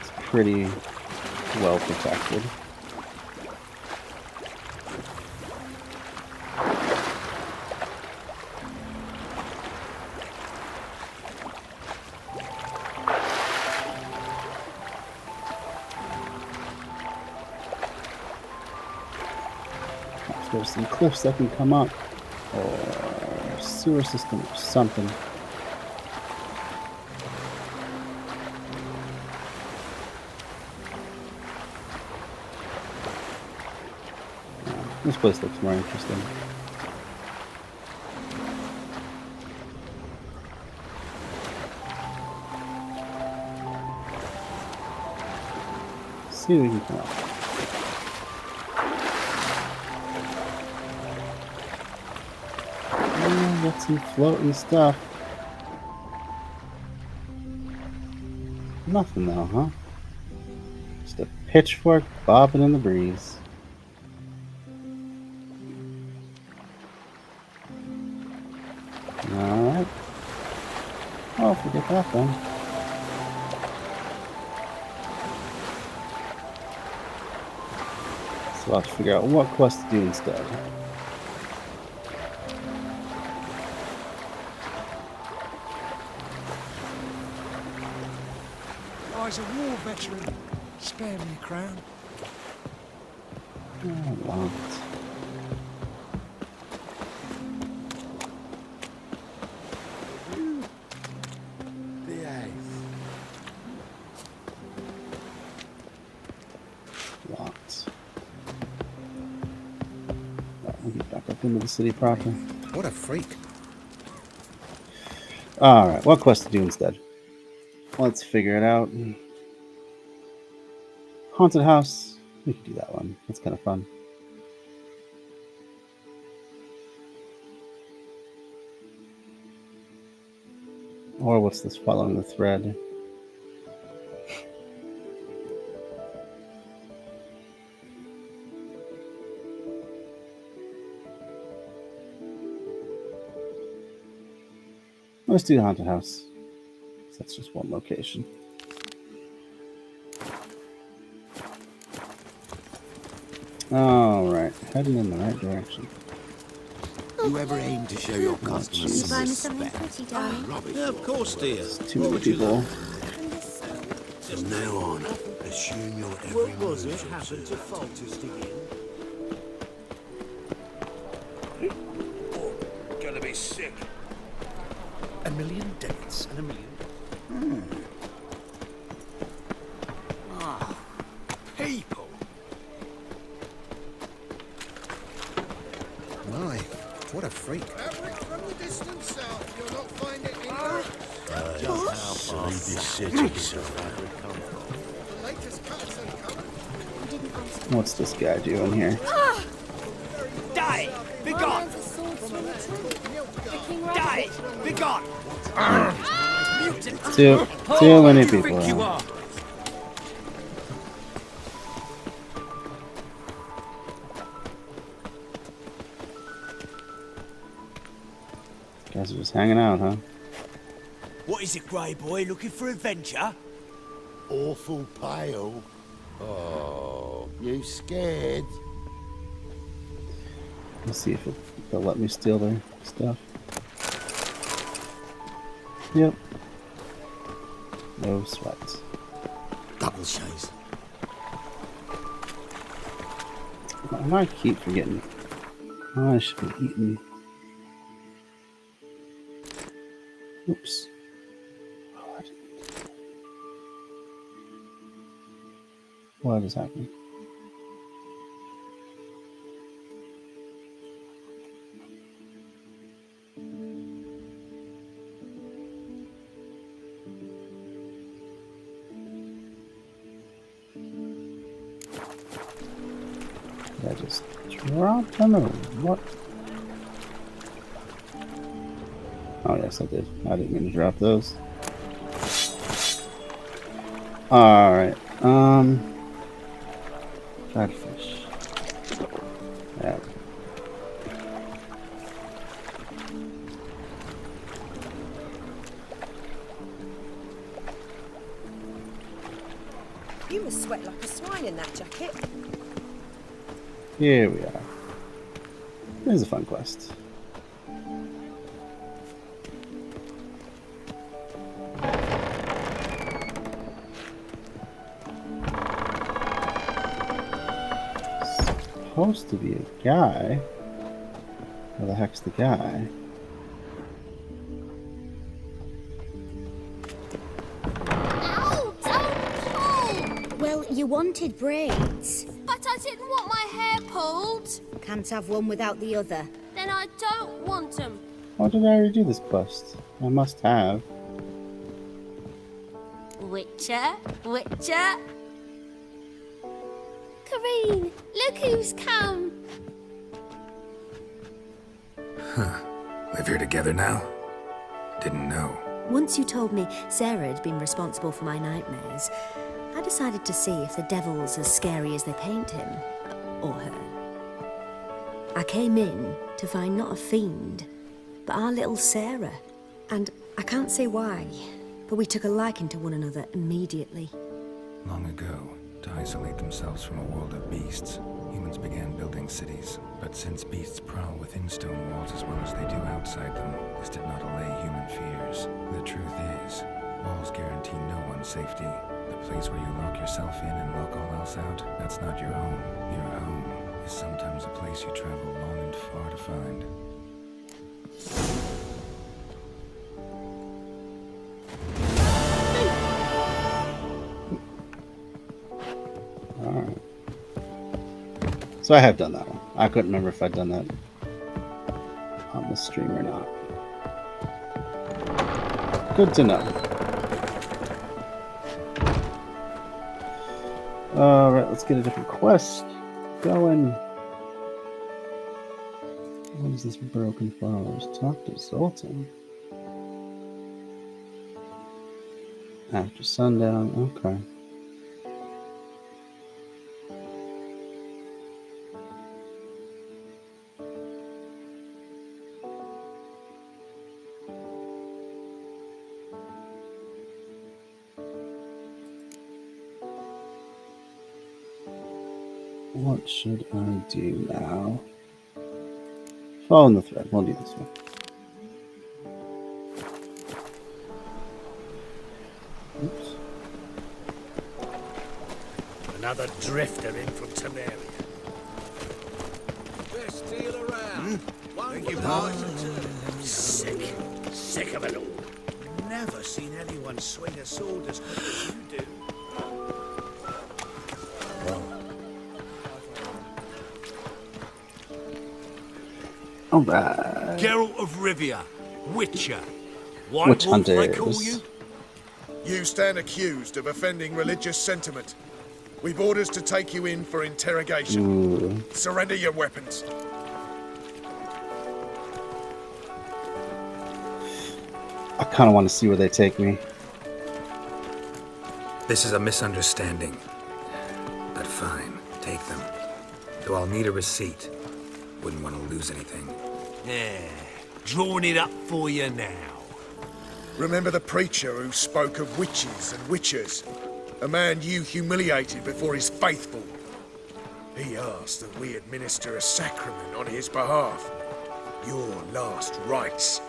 It's pretty well protected. There's some cliffs that can come up, or a sewer system, or something. This place looks more interesting. See if we can come up. Got some floating stuff. Nothing though, huh? Just a pitchfork bobbing in the breeze. Alright. Oh, forget that then. So I'll have to figure out what quest to do instead. I's a war veteran. Spare me a crown. I want. We'll get back up into the city proper. What a freak. Alright, what quest to do instead? Let's figure it out. Haunted house. We can do that one. That's kind of fun. Or what's this, following the thread? Let's do the haunted house. That's just one location. Alright, heading in the right direction. You ever aim to show your customers some something respect? pretty, darling? Yeah, of course, dear. Too many people. From now on, assume your every move. What was it happened to falters again? Gonna be sick. A million dates and a million. People. My, what a freak. Fabric from the distant south, you'll not find it in This city, so. the latest cuts and colours. What's this guy doing here? Die! Be gone! Die! Be gone! Too many people. You are. Guys are just hanging out, huh? What is it, Grey Boy? Looking for adventure? Awful pale. Oh, you scared? Let's see if they'll let me steal their stuff. Yep. No sweat. Double chase. I keep forgetting. Oh, I should be eating. Oops. What is happening? Did I just drop them or what? Oh yes, I did. I didn't mean to drop those. Alright, catfish. Yeah. You must sweat like a swine in that jacket. Here we are. Here's a fun quest. Supposed to be a guy. Where the heck's the guy? Ow! Don't pull! Well, you wanted braids. But I didn't want my hair pulled. Can't have one without the other. Then I don't want them. Oh, did I already do this quest? I must have. Witcher, Witcher. Kareen, look who's come. Huh. Live here together now? Didn't know. Once you told me Sarah had been responsible for my nightmares, I decided to see if the devil's as scary as they paint him. Or her. I came in to find not a fiend, but our little Sarah. And I can't say why, but we took a liking to one another immediately. Long ago, to isolate themselves from a world of beasts, humans began building cities. But since beasts prowl within stone walls as well as they do outside them, this did not allay human fears. The truth is, walls guarantee no one's safety. The place where you lock yourself in and lock all else out, that's not your home. Your home is sometimes a place you travel long and far to find. Alright. So I have done that one. I couldn't remember if I'd done that on the stream or not. Good to know. Alright, let's get a different quest going. What is this broken flowers? Talk to Zoltan. After sundown, okay. What should I do now? Follow the thread. We'll do this one. Oops. Another drifter in from Temeria. Best deal around. Thank you, boss. Sick of it all. Never seen anyone swing a sword as quick as you do. Alright. Geralt of Rivia, Witcher. White Wolf, they call you? You stand accused of offending religious sentiment. We've orders to take you in for interrogation. Ooh. Surrender your weapons. I kind of want to see where they take me. This is a misunderstanding. But fine, take them. Though I'll need a receipt. Wouldn't want to lose anything. Yeah, drawing it up for you now. Remember the preacher who spoke of witches and witchers? A man you humiliated before his faithful. He asked that we administer a sacrament on his behalf. Your last rites.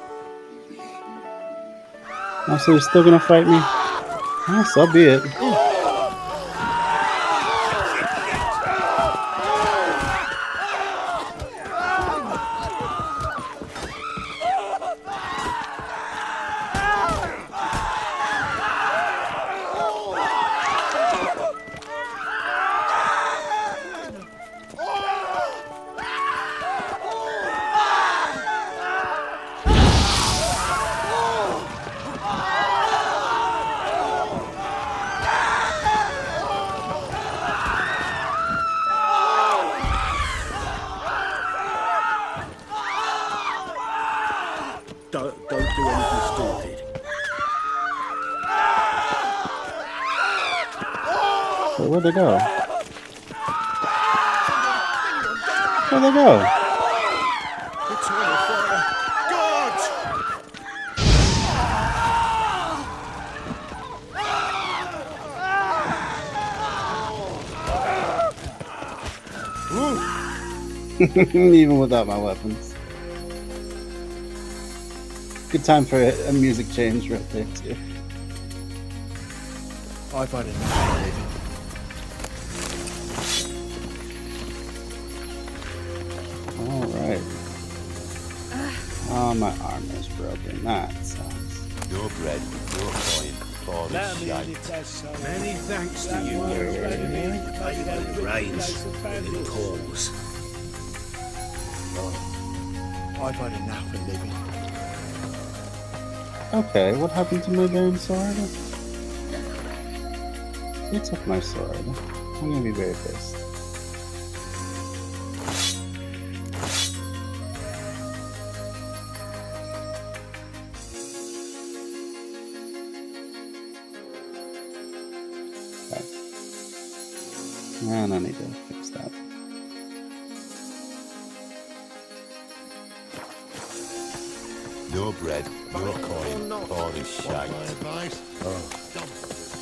Oh, so you're still gonna fight me? Oh, so be it. Where'd they go? Where'd they go? Eternal fire. God! Even without my weapons. Good time for a music change right there too. I've had enough of living. Alright. Oh, my armor's broken. That sucks. No bread, no coin, for this shite. Many thanks to you, the rains and the calls. I've had enough of living. Okay, what happened to my damn sword? They took my sword. I'm gonna be very pissed. Okay. And I need to fix that. No bread, no coin, for this shite.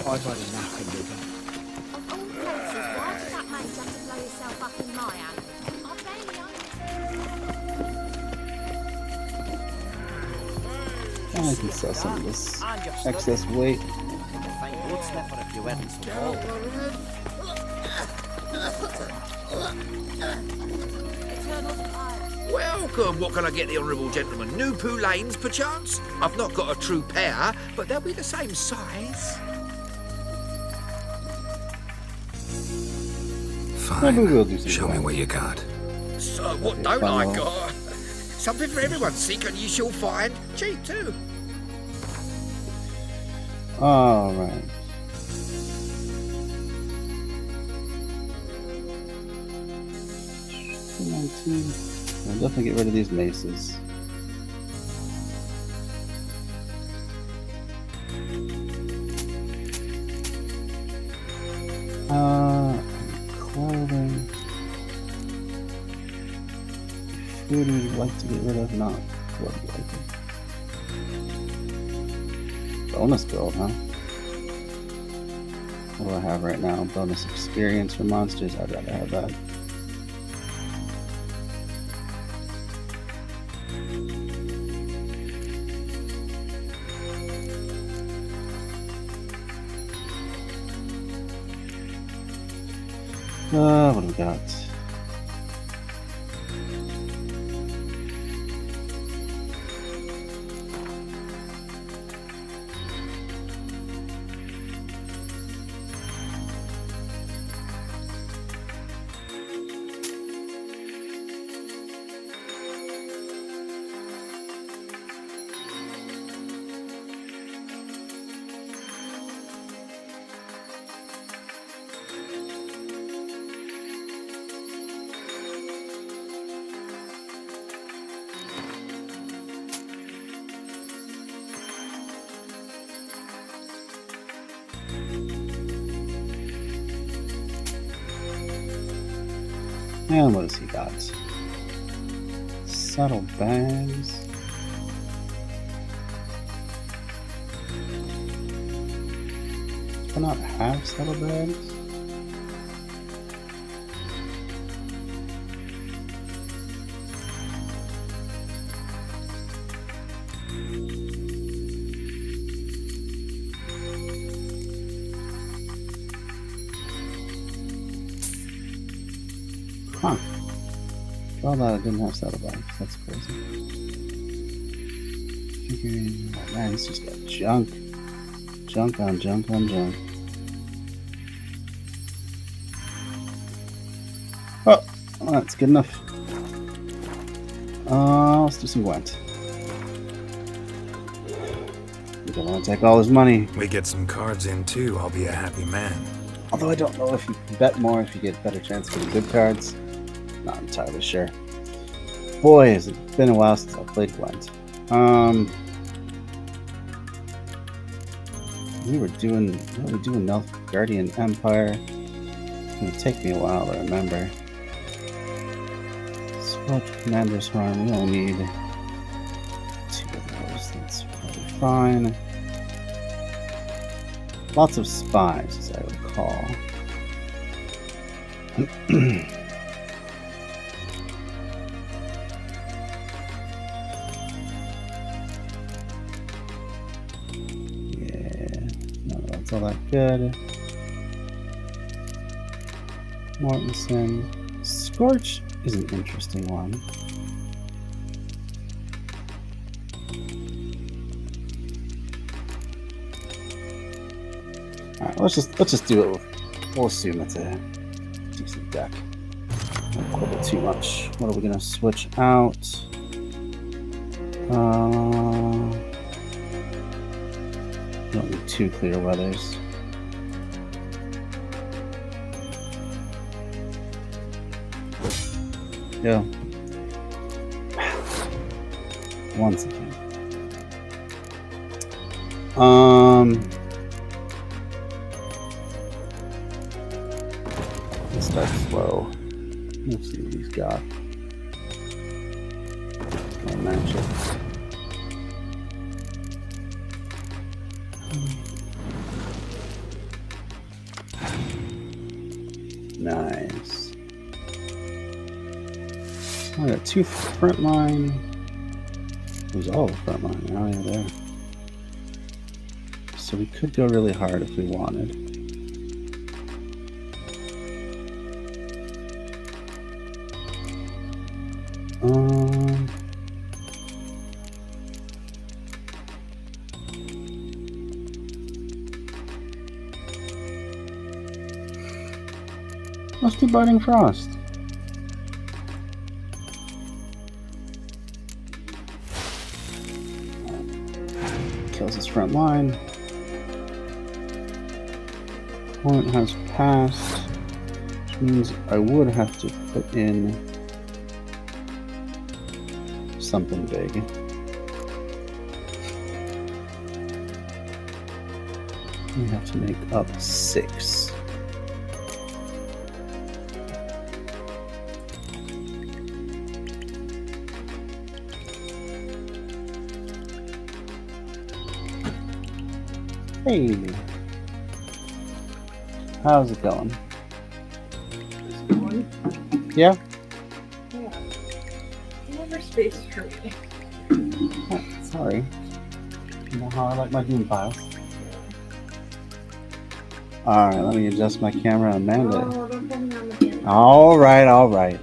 I've had enough of living. Why did that mage have to blow yourself up in my hand? I can sell some of this excess weight. Thank God, Stefan, if you hadn't swallowed. Welcome. What can I get the honourable gentleman? New poo lanes, perchance? I've not got a true pair, but they'll be the same size. Maybe we'll do Fine. some Show me grind. what you got. So what don't I got? Something for everyone. Seek and you shall find. Cheap too. Alright. I'll definitely get rid of these maces. Clothing. Food we'd like to get rid of, not blood liking. Bonus gold, huh? What do I have right now? Bonus experience for monsters. I'd rather have that. What do we got? And what has he got? Saddle bags. Why not have saddle bags? Huh. Well, that I didn't have saddlebags. That's crazy. Figuring, oh man, he's just got junk. Junk on junk on junk. Oh, well, that's good enough. Let's do some Gwent. We don't want to take all his money. We get some cards in too, I'll be a happy man. Although I don't know if you bet more if you get a better chance for the good cards. Not entirely sure. Boy, has it been a while since I played Gwent. We were doing Nilfgaardian Empire. It's gonna take me a while to remember. Squad Commander's Horn, we only need 2 of those. That's probably fine. Lots of spies, as I recall. Yeah, no, that's all that good. Mortensen. Scorch is an interesting one. Alright, let's just do it. We'll assume it's a decent deck. Don't quibble too much. What are we gonna switch out? Don't need 2 clear weathers. Yeah. Once again. Let's start slow. Let's see what he's got. I'll match it. Nice. I got 2 front line. There's all the front line now. Yeah, there. So we could go really hard if we wanted. Let's do Biting Frost. Kills his front line. Opponent has passed, which means I would have to put in something big. We have to make up 6. Hey, how's it going? Yeah? Yeah. Never space for me. Oh, sorry. You know how I like my doom piles. Alright, let me adjust my camera. Amanda. Oh, don't put me on the camera. Alright.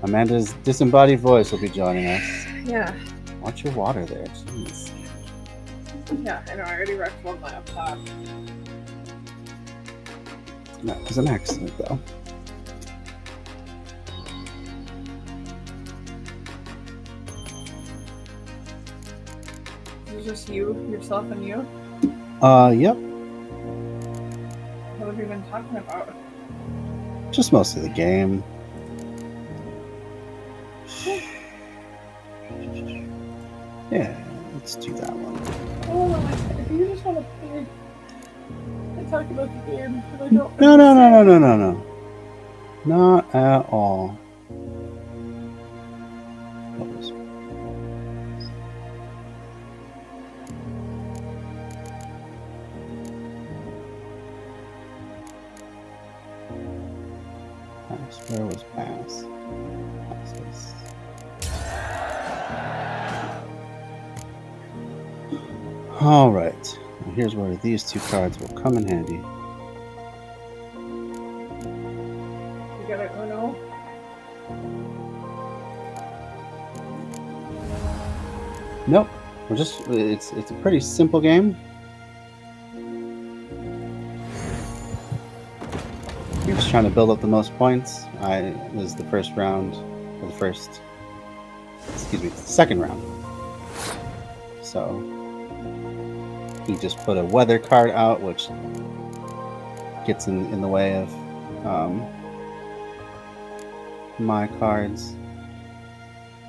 Amanda's disembodied voice will be joining us. Yeah. Watch your water there. Jeez. Yeah, I know. I already wrecked one laptop. That was an accident, though. Is it just you, yourself, and you? Yep. What have you been talking about? Just mostly the game. Yeah, let's do that one. Oh, if you just want to play and talk about the game, but I don't. No. Not at all. Where was pass? All right. Now here's where these 2 cards will come in handy. You got it, Uno? Nope. We're just it's a pretty simple game. You're just trying to build up the most points. This is the first round, or the second round. So he just put a weather card out, which gets in the way of my cards.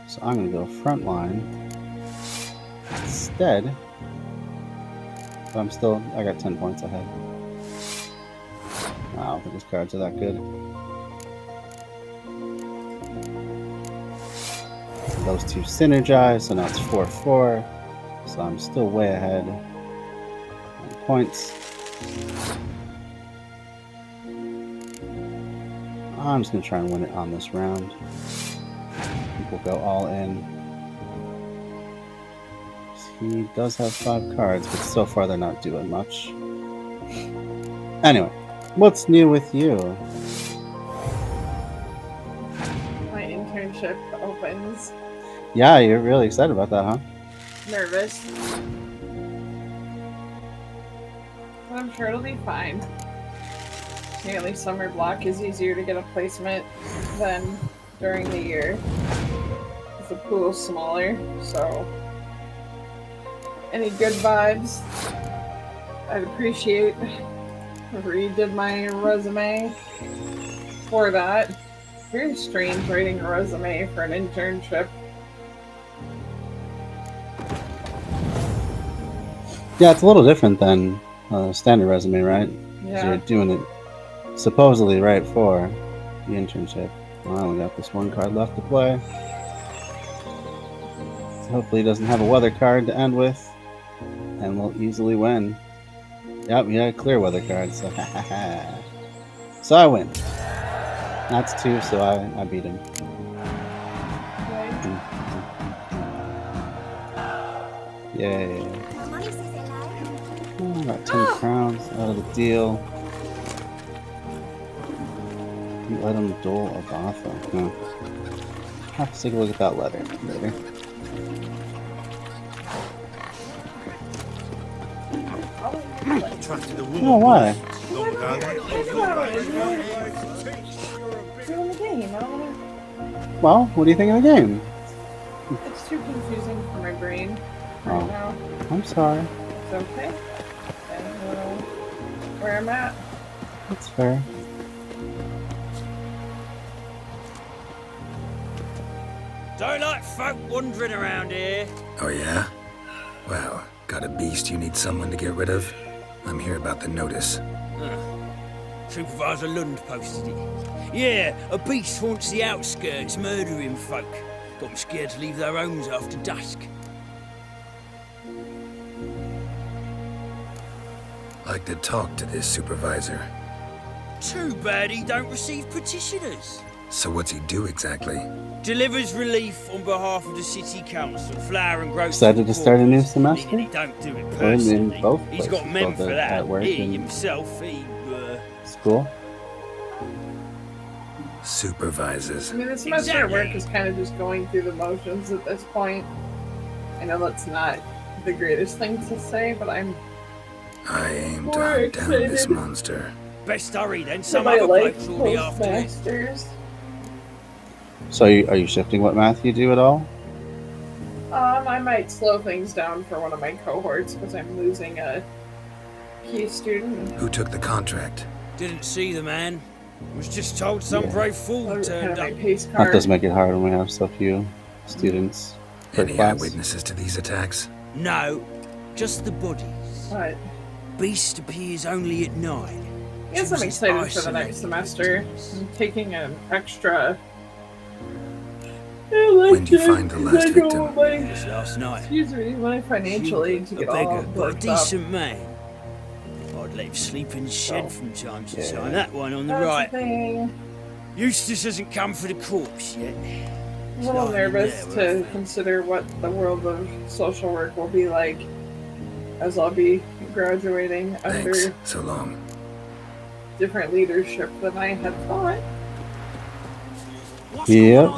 So I'm going to go front line instead. But I got 10 points ahead. I don't think his cards are that good. So those two synergize, so now it's 4-4. So I'm still way ahead on points. I'm just going to try and win it on this round. I think we'll go all in. He does have 5 cards, but so far they're not doing much. Anyway, what's new with you? My internship opens. Yeah, you're really excited about that, huh? Nervous. But I'm sure it'll be fine. Nearly summer block is easier to get a placement than during the year. The pool's smaller, so any good vibes I'd appreciate. I redid my resume for that. Very strange writing a resume for an internship. Yeah, it's a little different than a standard resume, right? 'Cause Yeah. you're doing it supposedly right for the internship. Well, I only got this one card left to play. So hopefully he doesn't have a weather card to end with, and we'll easily win. Yep, he had a clear weather card, so so I win. That's 2, so I beat him. Yay. Oh, got 10 crowns out of the deal. You let him duel Agatha. No. I'll have to take a look at that letter later. Oh, why? Doing the game. I don't know. Well, what do you think of the game? It's too confusing for my brain Oh. right now. I'm sorry. It's okay. I don't know where I'm at. That's fair. Don't like folk wandering around here. Oh yeah? Well, got a beast you need someone to get rid of? I'm here about the notice. Supervisor Lund posted it. Yeah, a beast haunts the outskirts, murdering folk. Got them scared to leave their homes after dusk. Like to talk to this supervisor. Too bad he don't receive petitioners. So what's he do exactly? Delivers relief on behalf of the city council, flower and grocery. Excited to start a new semester? He don't do it Or in personally. both He's got places, men both for at that. work He and himself, school? Supervisors. I mean, the semester at work is kind of just going through the motions at this point. I know that's not the greatest thing to say, but I'm I aim to more hunt down this excited. monster. Best hurry then, So some my other life blokes will be after it. postmasters. So are you shifting what math you do at all? I might slow things down for one of my cohorts because I'm losing a key student. Who took the contract? Didn't see the man. Was just told some brave fool Kind turned of my up. pace That card. does make it hard when we have so few students per Any class. eyewitnesses to these attacks? No, just the bodies. What? Beast appears only at night. Yes, I'm Chooses excited for the next isolated semester. I'm taking an extra. When do you find the last victim? Just last night. Excuse me, my financial aid to A get all beggar, but a booked up. decent man. I'd let him sleep in the shed from time to time. That one on the That's right. the thing. Eustace hasn't come for the corpse yet. I'm a little nervous to consider what the world of social work will be like as I'll be graduating Thanks. under So long. different leadership than I had thought. Yep.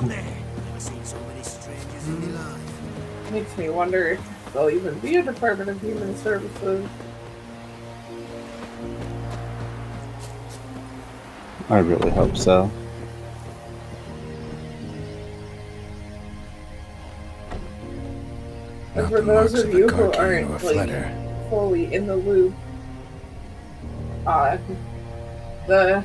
Makes me wonder if there'll even be a Department of Human Services. I really hope so. And for those of you who or aren't a like flutter. fully in the loop, the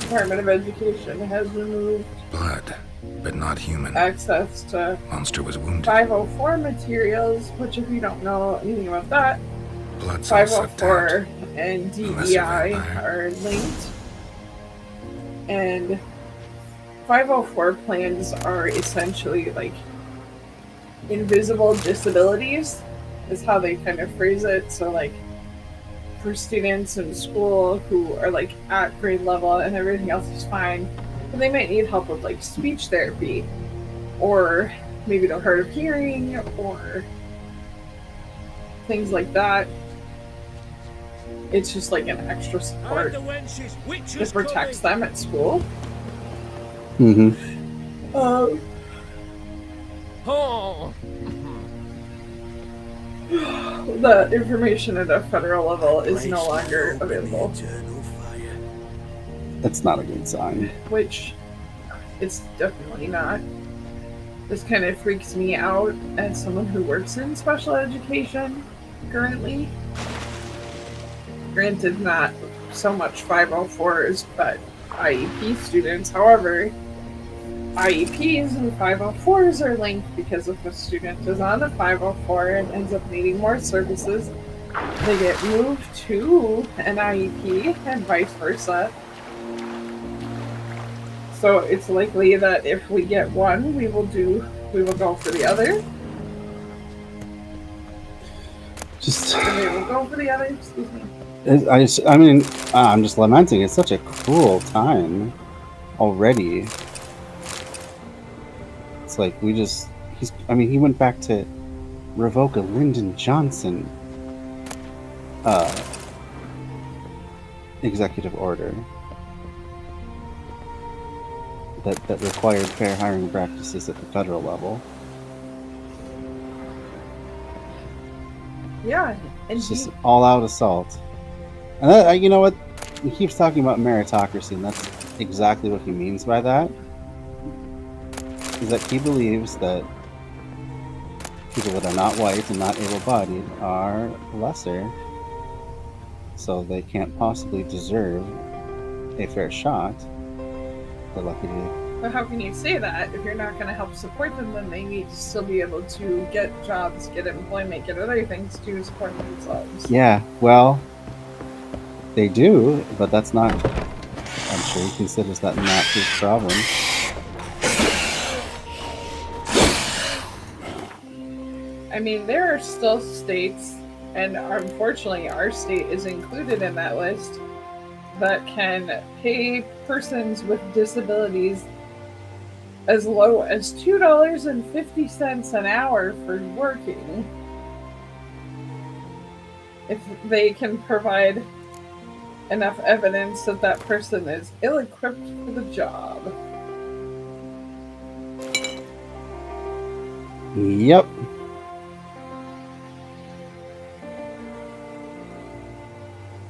Department of Education has removed Blood, but not human. access to Monster was wounded. 504 materials, which if you don't know anything about that, Blood's all sucked out. 504 and DEI are linked. And 504 plans are essentially like invisible disabilities, is how they kind of phrase it. So like for students in school who are like at grade level and everything else is fine, but they might need help with like speech therapy, or maybe they're hard of hearing, or things like that. It's just like an extra support that protects them at school. Mm-hmm. Oh. The information at a federal level is no longer available. That's not a good sign. Which it's definitely not. This kind of freaks me out as someone who works in special education currently. Granted, not so much 504s, but IEP students. However, IEPs and 504s are linked because if a student is on a 504 and ends up needing more services, they get moved to an IEP and vice versa. So it's likely that if we get one, we will go for the other. We will go for the other, excuse me. I'm just lamenting. It's such a cruel time already. It's like he went back to revoke a Lyndon Johnson executive order that required fair hiring practices at the federal level. Yeah, and it's just all-out assault. And you know what? He keeps talking about meritocracy, and that's exactly what he means by that. Is that he believes that people that are not white and not able-bodied are lesser, so they can't possibly deserve a fair shot. They're lucky to. But how can you say that if you're not going to help support them? Then they need to still be able to get jobs, get employment, get other things to support themselves. Yeah, well, they do, but that's not. I'm sure he considers that not his problem. I mean, there are still states, and unfortunately our state is included in that list, that can pay persons with disabilities as low as $2.50 an hour for working, if they can provide enough evidence that that person is ill-equipped for the job. Yep.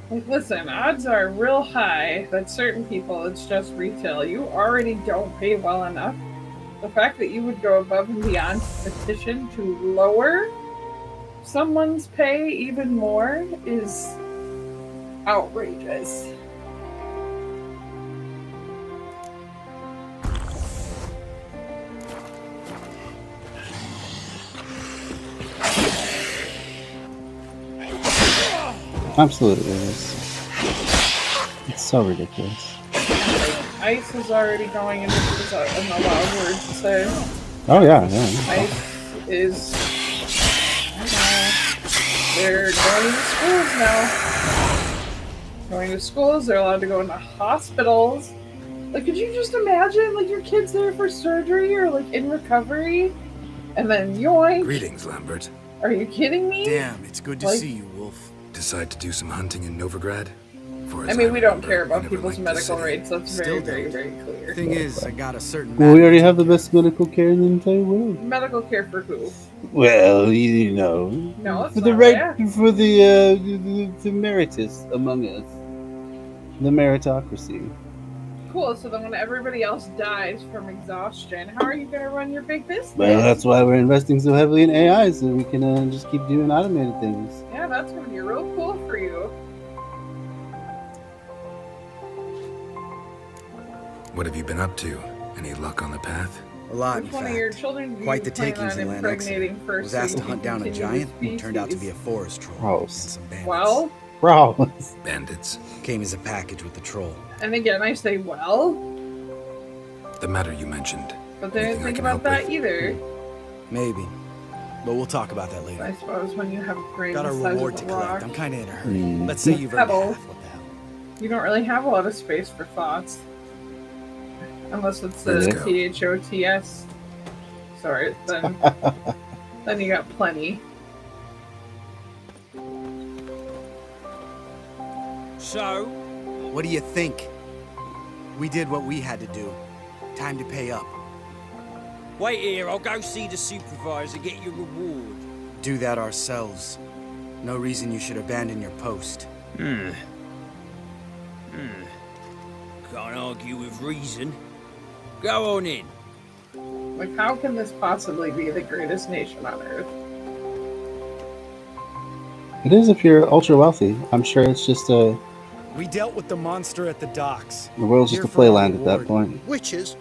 Like, listen, odds are real high that certain people, it's just retail, you already don't pay well enough. The fact that you would go above and beyond to petition to lower someone's pay even more is outrageous. Absolutely is. It's so ridiculous. ICE is already going into this, an allowed word to say. Oh yeah. ICE is, I know, they're going to schools now. Going to schools, they're allowed to go into hospitals. Like, could you just imagine, like, your kid's there for surgery or, like, in recovery, and then yoink. Greetings, Lambert. Are you kidding me? Damn, it's good to see you, Wolf. Decide to do some hunting in Novigrad? I mean, we don't care about people's medical rates. That's very, very, very clear. Thing is, I got a certain. Well, we already have the best medical care in the entire world. Medical care for who? Well, you know, no, it's for the not right, that. for the meritus among us, the meritocracy. Cool. So then, when everybody else dies from exhaustion, how are you going to run your big business? Well, that's why we're investing so heavily in AI, so we can just keep doing automated things. Yeah, that's going to be real cool for you. What have you been up to? Any luck on the path? A lot, Which in one of your children do Quite you the plan takings on in Land X. impregnating first? Was asked so to you hunt can down a continue giant the who turned out to be a species? forest troll. Oh, and some bandits. Well, Bro. Bandits. Came as a package with the troll. And again, I say, well, The matter you mentioned. but they didn't Anything I think can about help that with? either. Maybe. But we'll talk about that later. I suppose when you have a brain Got the a size reward of to a collect. rock, I'm kind of in a hurry. Let's say you've earned Pebble, half. What the hell? you don't really have a lot of space for thoughts. Unless it's the Let's go. THOTS. Sorry, then you got plenty. So, What do you think? We did what we had to do. Time to pay up. wait here, I'll go see the supervisor, get your reward. Do that ourselves. No reason you should abandon your post. Can't argue with reason. Go on in. Like, how can this possibly be the greatest nation on Earth? It is if you're ultra wealthy. I'm sure it's just a. We dealt with the monster at the docks. The world's just Here a for our playland at that reward. point. Witches?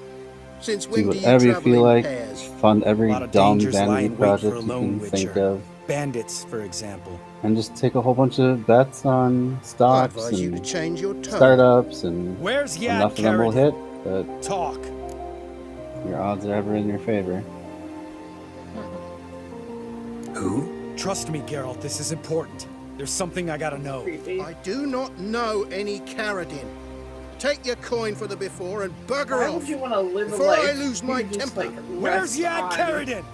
Since Do when do you whatever you travel feel in like. pairs? Fund every Lot of dumb dangers lie vanity in wait for project a you lone can think witcher. of. Bandits, for example. And just take a whole bunch of bets on I stocks advise you to and change your tone. startups, and Where's Yad enough of them will Carradine? hit, but Talk. your odds are ever in your favor. Who? Trust me, Geralt, this is important. There's something I gotta know. I do not know any Carradine. Take your coin for the before and bugger Why off. would you want to live a Before life I lose my you just, temper. like, Where's rest Yad on Carradine?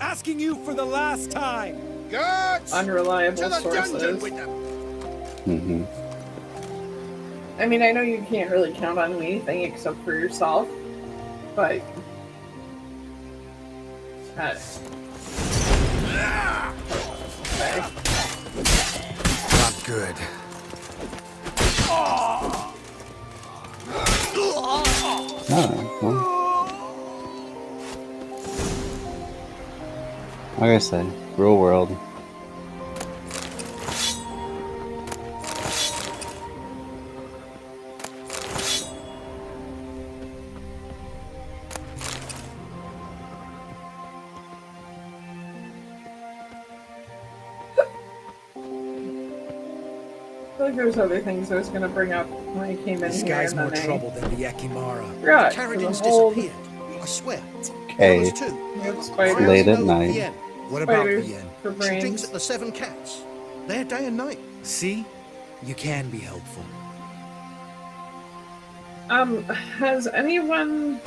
Asking you for the last time. Guards! unreliable To the dungeon sources? with them! Mm-hmm. I mean, I know you can't really count on anything except for yourself, but okay. Not good. Well, like I said, real world. I feel like there's other things I was gonna bring up when I came in This here, guy's and more then trouble than the Ekimara. Right, Carradine's the whole- disappeared. I swear. Okay. Others too. You have I spiders. Late at know night. Vienne. What about Spiders Vienne? for She drinks brains. at the Seven Cats. There day and night. See? You can be helpful. Has anyone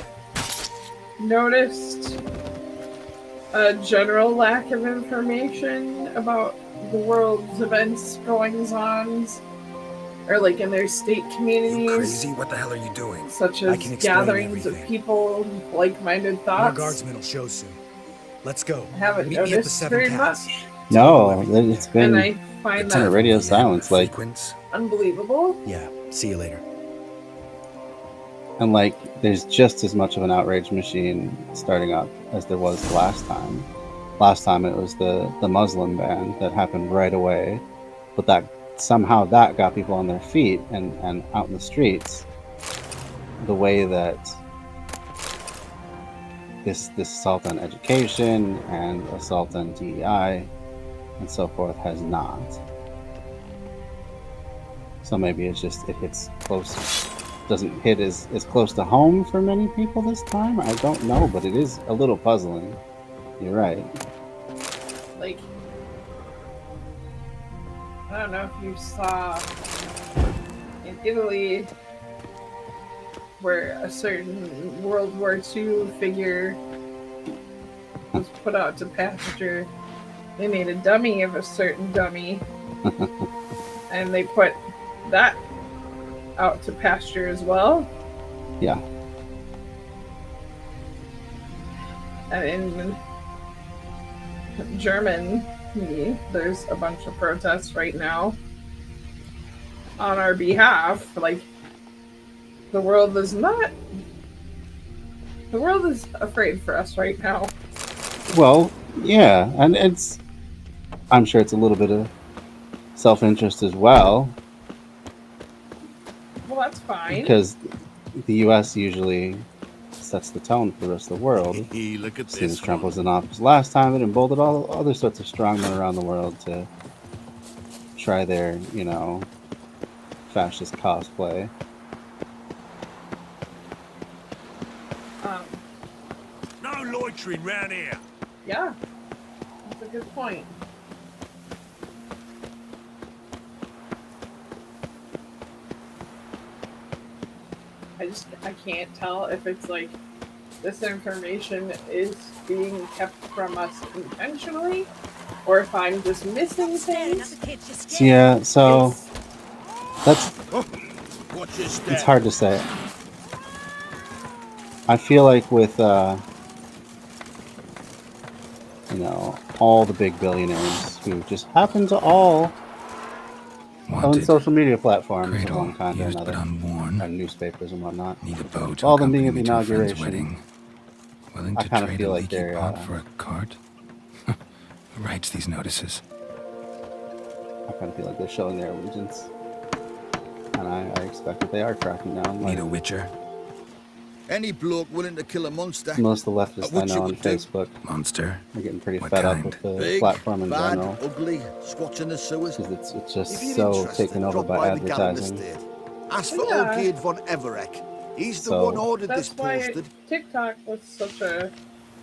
noticed a general lack of information about the world's events, goings-ons, or like in their state communities? You crazy? What the hell are you doing? Such I as can explain gatherings of everything. people, with like-minded Our thoughts. guardsmen will show soon. Let's go. I haven't Meet me at the noticed Seven very Cats. much, No, it's and been I find kind of that radio silence, like, Frequents? unbelievable. Yeah, see you later. and like, there's just as much of an outrage machine starting up as there was last time. Last time it was the Muslim ban that happened right away, but that somehow that got people on their feet and out in the streets. The way that this assault on education and assault on DEI and so forth has not. So maybe it's just it hits close, doesn't hit as close to home for many people this time. I don't know, but it is a little puzzling. You're right. Like, I don't know if you saw in Italy where a certain World War II figure was put out to pasture. They made a dummy of a certain dummy, and they put that out to pasture as well. Yeah. And in Germany, there's a bunch of protests right now on our behalf. Like, the world is afraid for us right now. Well, yeah, and I'm sure it's a little bit of self-interest as well, Well, that's fine. because the U.S. usually sets the tone for the rest of the world. Look at Since this Trump one. was in office last time, it emboldened all other sorts of strongmen around the world to try their, fascist cosplay. No loitering round here. Yeah, that's a good point. I can't tell if it's like this information is being kept from us intentionally, or if I'm just missing things. Yeah, so that's it's hard to say. I feel like with all the big billionaires who just happen to all own social media platforms of one kind or another, and newspapers and whatnot. Need a bow to All them being accompany at the me to a friend's inauguration. wedding. Willing I to kind of trade feel a like leaky they're pot for a cart? Who writes these notices? I kind of feel like they're showing their allegiance, and I expect that they are cracking down. Need a witcher? Any bloke willing to kill a monster. Most of the leftists I know on Facebook monster. are getting pretty fed up with the Big, platform in bad, general. ugly, squats in the sewers. Because it's just If you're so interested, taken over drop by by the Gallon advertising. Estate. Ask for Yeah. old Gade von Everett. He's the So- one ordered That's this why posted. TikTok was such a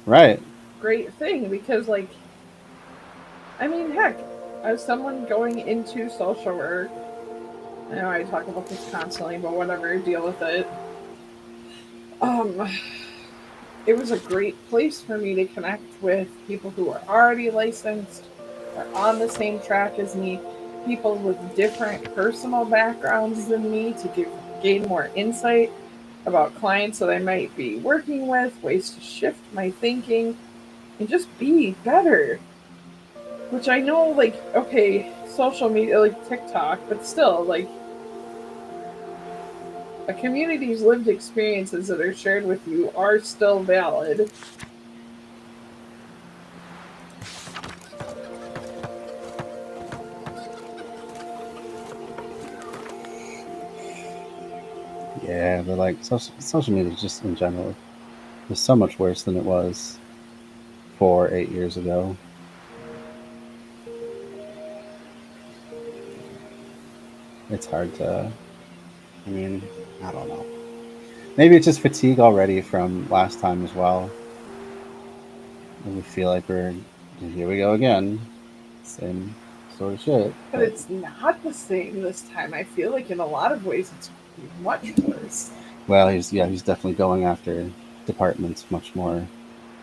Right. great thing, because like, I mean, heck, as someone going into social work, I know I talk about this constantly, but whatever, deal with it. It was a great place for me to connect with people who are already licensed, are on the same track as me, people with different personal backgrounds than me to gain more insight about clients that I might be working with, ways to shift my thinking, and just be better. Which I know, like, okay, social media, like TikTok, but still, like, a community's lived experiences that are shared with you are still valid. Yeah, but like social media just in general is so much worse than it was 4 or 8 years ago. It's hard to, I mean, I don't know. Maybe it's just fatigue already from last time as well. And we feel like here we go again. Same sort of shit. But it's not the same this time. I feel like in a lot of ways it's much worse. Well, he's definitely going after departments much more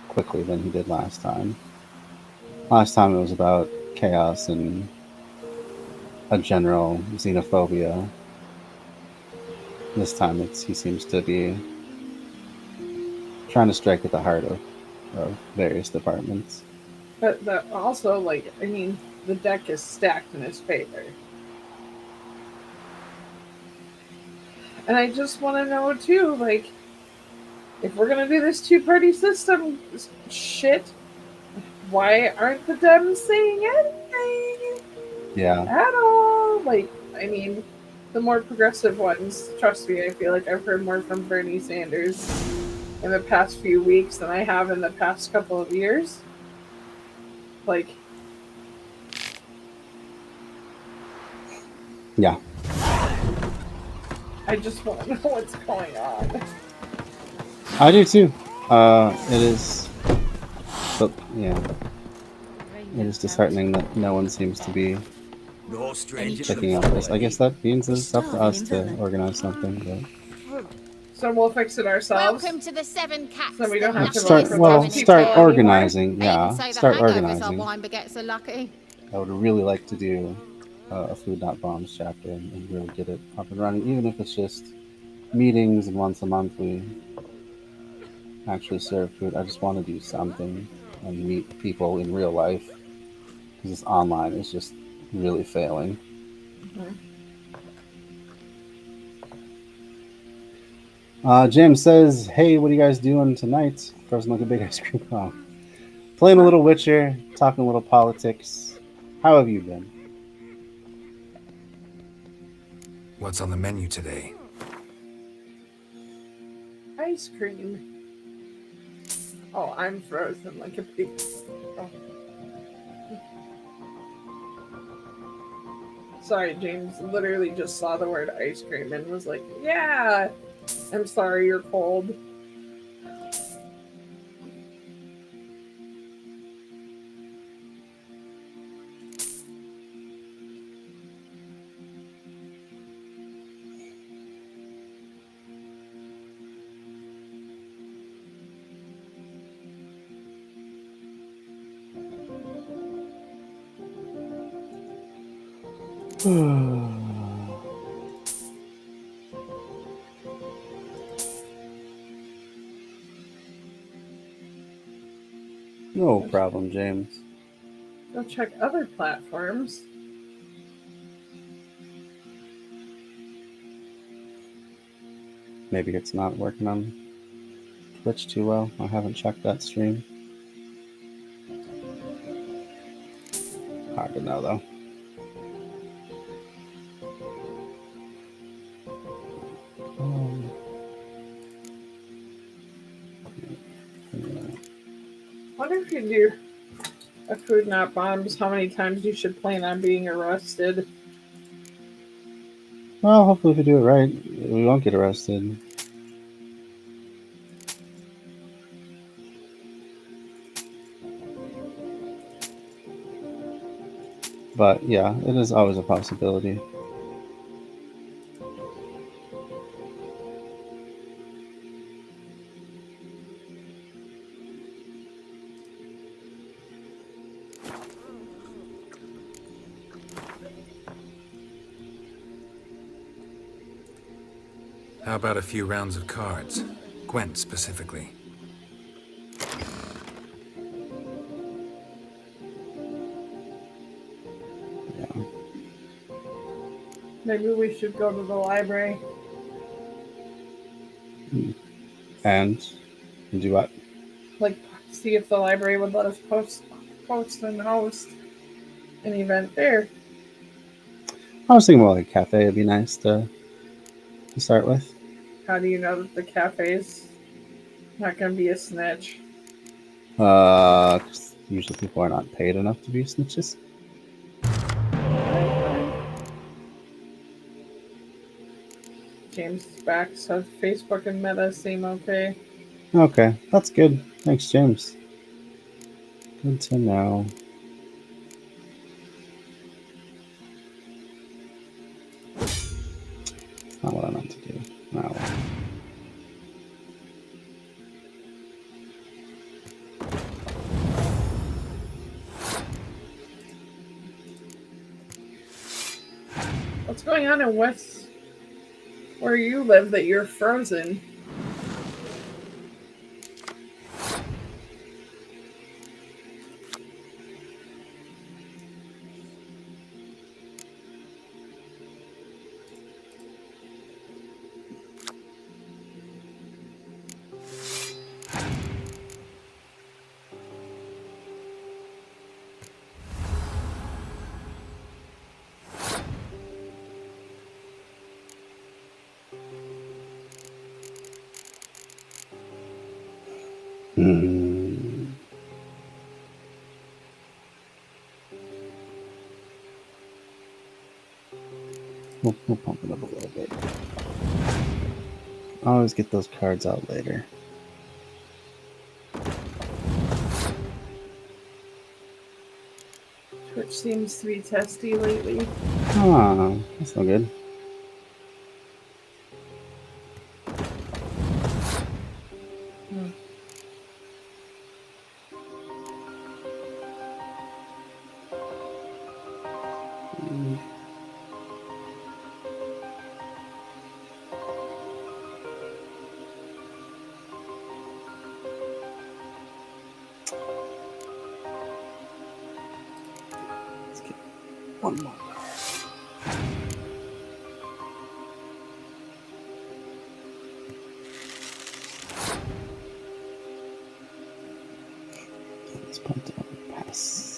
quickly than he did last time. Last time it was about chaos and a general xenophobia. This time he seems to be trying to strike at the heart of various departments. But that also, like, I mean, the deck is stacked in his favor. And I just want to know, too, like, if we're going to do this two-party system shit, why aren't the Dems saying anything? Yeah. At all? Like, I mean, the more progressive ones, trust me, I feel like I've heard more from Bernie Sanders in the past few weeks than I have in the past couple of years. Like, yeah. I just want to know what's going on. I do too. It is, but yeah, it is disheartening that no one seems to be No stranger picking up this. I guess that means it's up to us to organize something. But So we'll fix it ourselves. Welcome to the Seven Cats. So we don't have to start people organizing. Even Yeah, say the start hangovers are organizing. wine begets are lucky. I would really like to do a Food Not Bombs chapter and really get it up and running, even if it's just meetings and once a month we actually serve food. I just want to do something and meet people in real life, because this online is just really failing. Jim says, hey, what are you guys doing tonight? Frozen like a big ice cream cone. Playing a little Witcher, talking a little politics. How have you been? What's on the menu today? Ice cream. Oh, I'm frozen like a pig. Oh. Sorry, James literally just saw the word ice cream and was like, yeah, I'm sorry you're cold. No problem, James. Go check other platforms. Maybe it's not working on Twitch too well. I haven't checked that stream. Hard to know, though. Wonder if you do a food not bombs, how many times you should plan on being arrested. Well, hopefully if we do it right, we won't get arrested. But yeah, it is always a possibility. How about a few rounds of cards? Gwent specifically. Yeah. Maybe we should go to the library. And do what? Like, see if the library would let us post and host an event there. I was thinking more like a cafe would be nice to start with. How do you know that the cafe's not going to be a snitch? 'Cause usually people are not paid enough to be snitches. James is back, so Facebook and Meta seem okay. Okay, that's good. Thanks, James. Good to know. That's not what I meant to do. No. What's going on in West, where you live, that you're frozen? We'll pump it up a little bit. I'll always get those cards out later. Twitch seems to be testy lately. Ah, that's no good. Let's get one more. Let's pump it up and pass.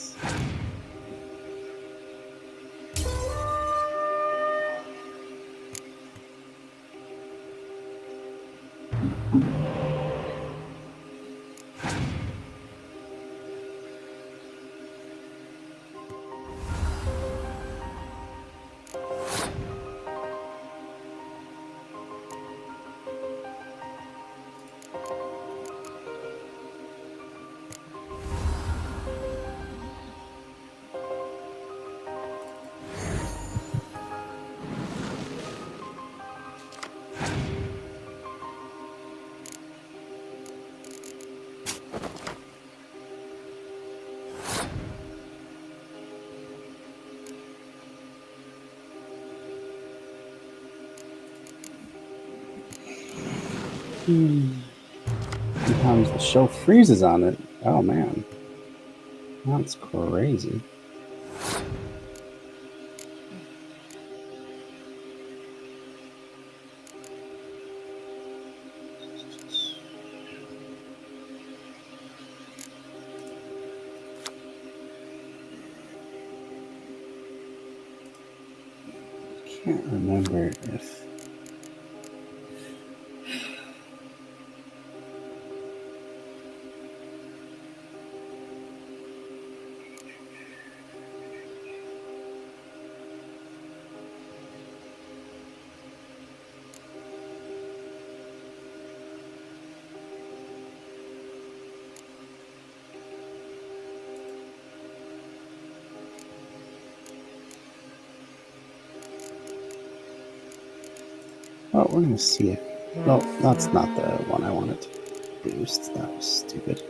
Sometimes the show freezes on it. Oh man. That's crazy. Can't remember if oh, we're gonna see it. Well, that's not the one I wanted to boost. That was stupid.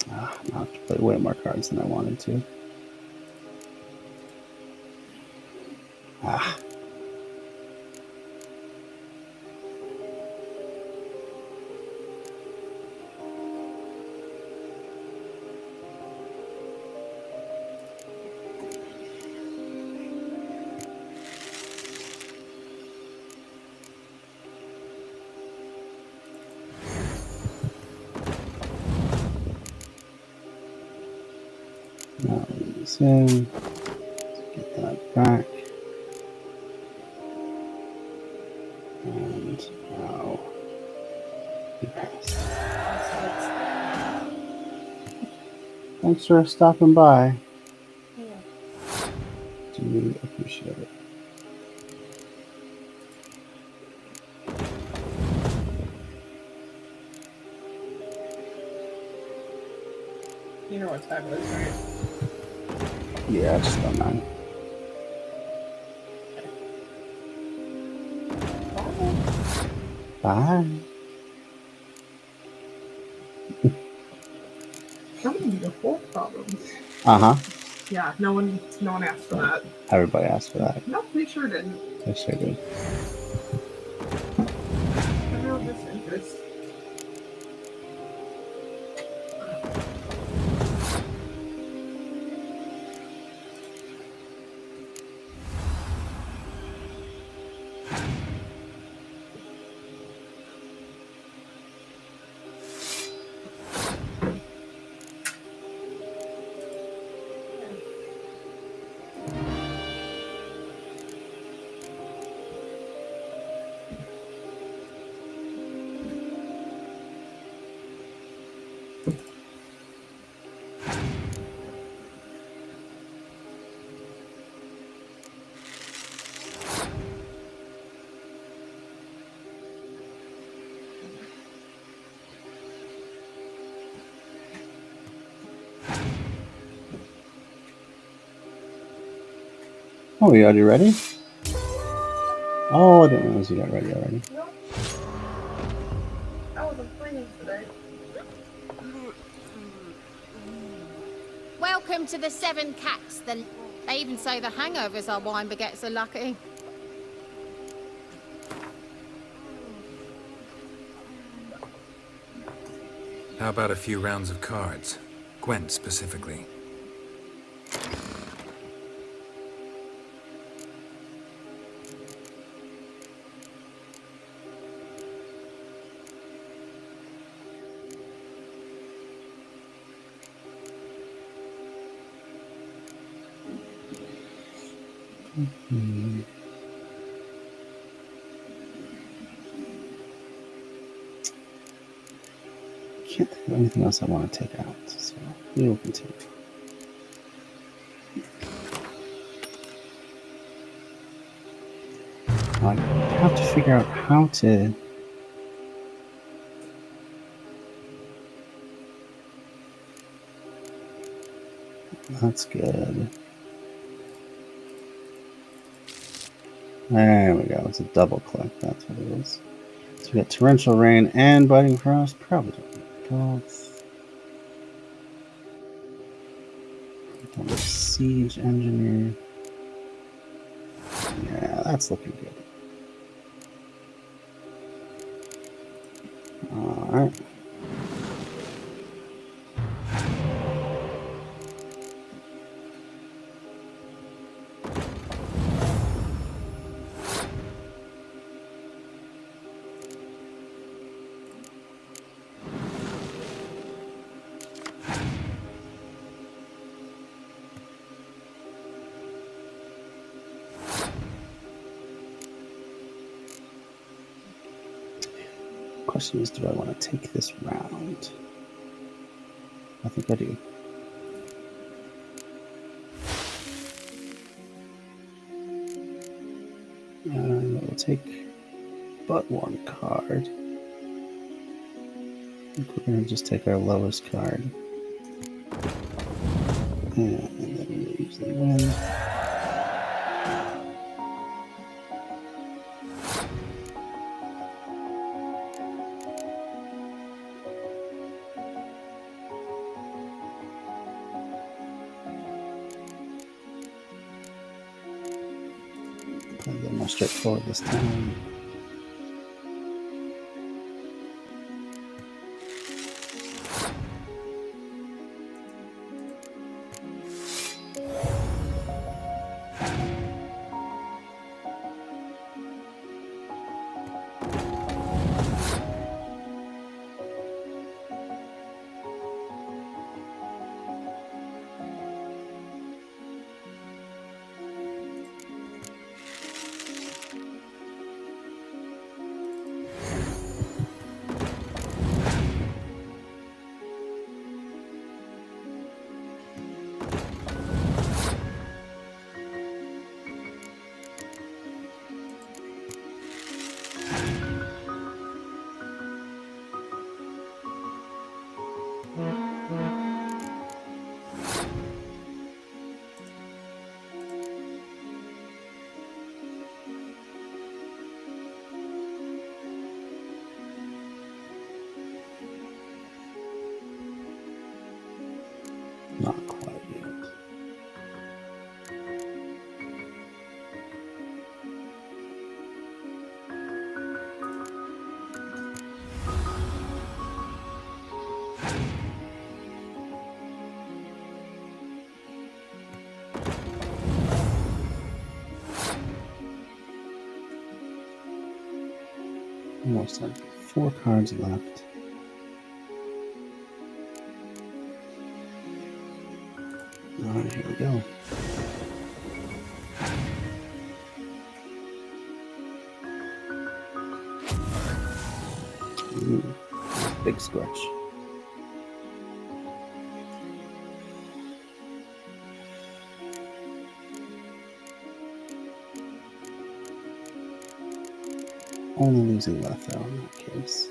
Now I have to play way more cards than I wanted to. Ah. Now this in. Get that back. And now we pass. Thanks for stopping by. Do really appreciate it. You know what time it is, right? Yeah, I just done mine. Bye. That would be the whole problem. Uh-huh. Yeah, no one asked for that. Everybody asked for that. Nope, we sure didn't. I sure did. No disinterest. Oh, you already ready? Oh, I didn't realize you got ready already. I wasn't playing today. Welcome to the Seven Cats. They even say the hangovers our wine begets are lucky. How about a few rounds of cards? Gwent specifically. Can't think of anything else I want to take out, so we will continue. I have to figure out how to. That's good. There we go. It's a double click. That's what it is. So we got torrential rain and biting frost. Probably don't need both. Siege engineer. Yeah, that's looking good. Alright. Question is, do I want to take this round? I think I do. And we'll take but one card. I think we're going to just take our lowest card. And then we usually win. A little more straightforward this time. Not quite yet. Almost like 4 cards left. Alright, here we go. Ooh, big scratch. Only losing left though in that case.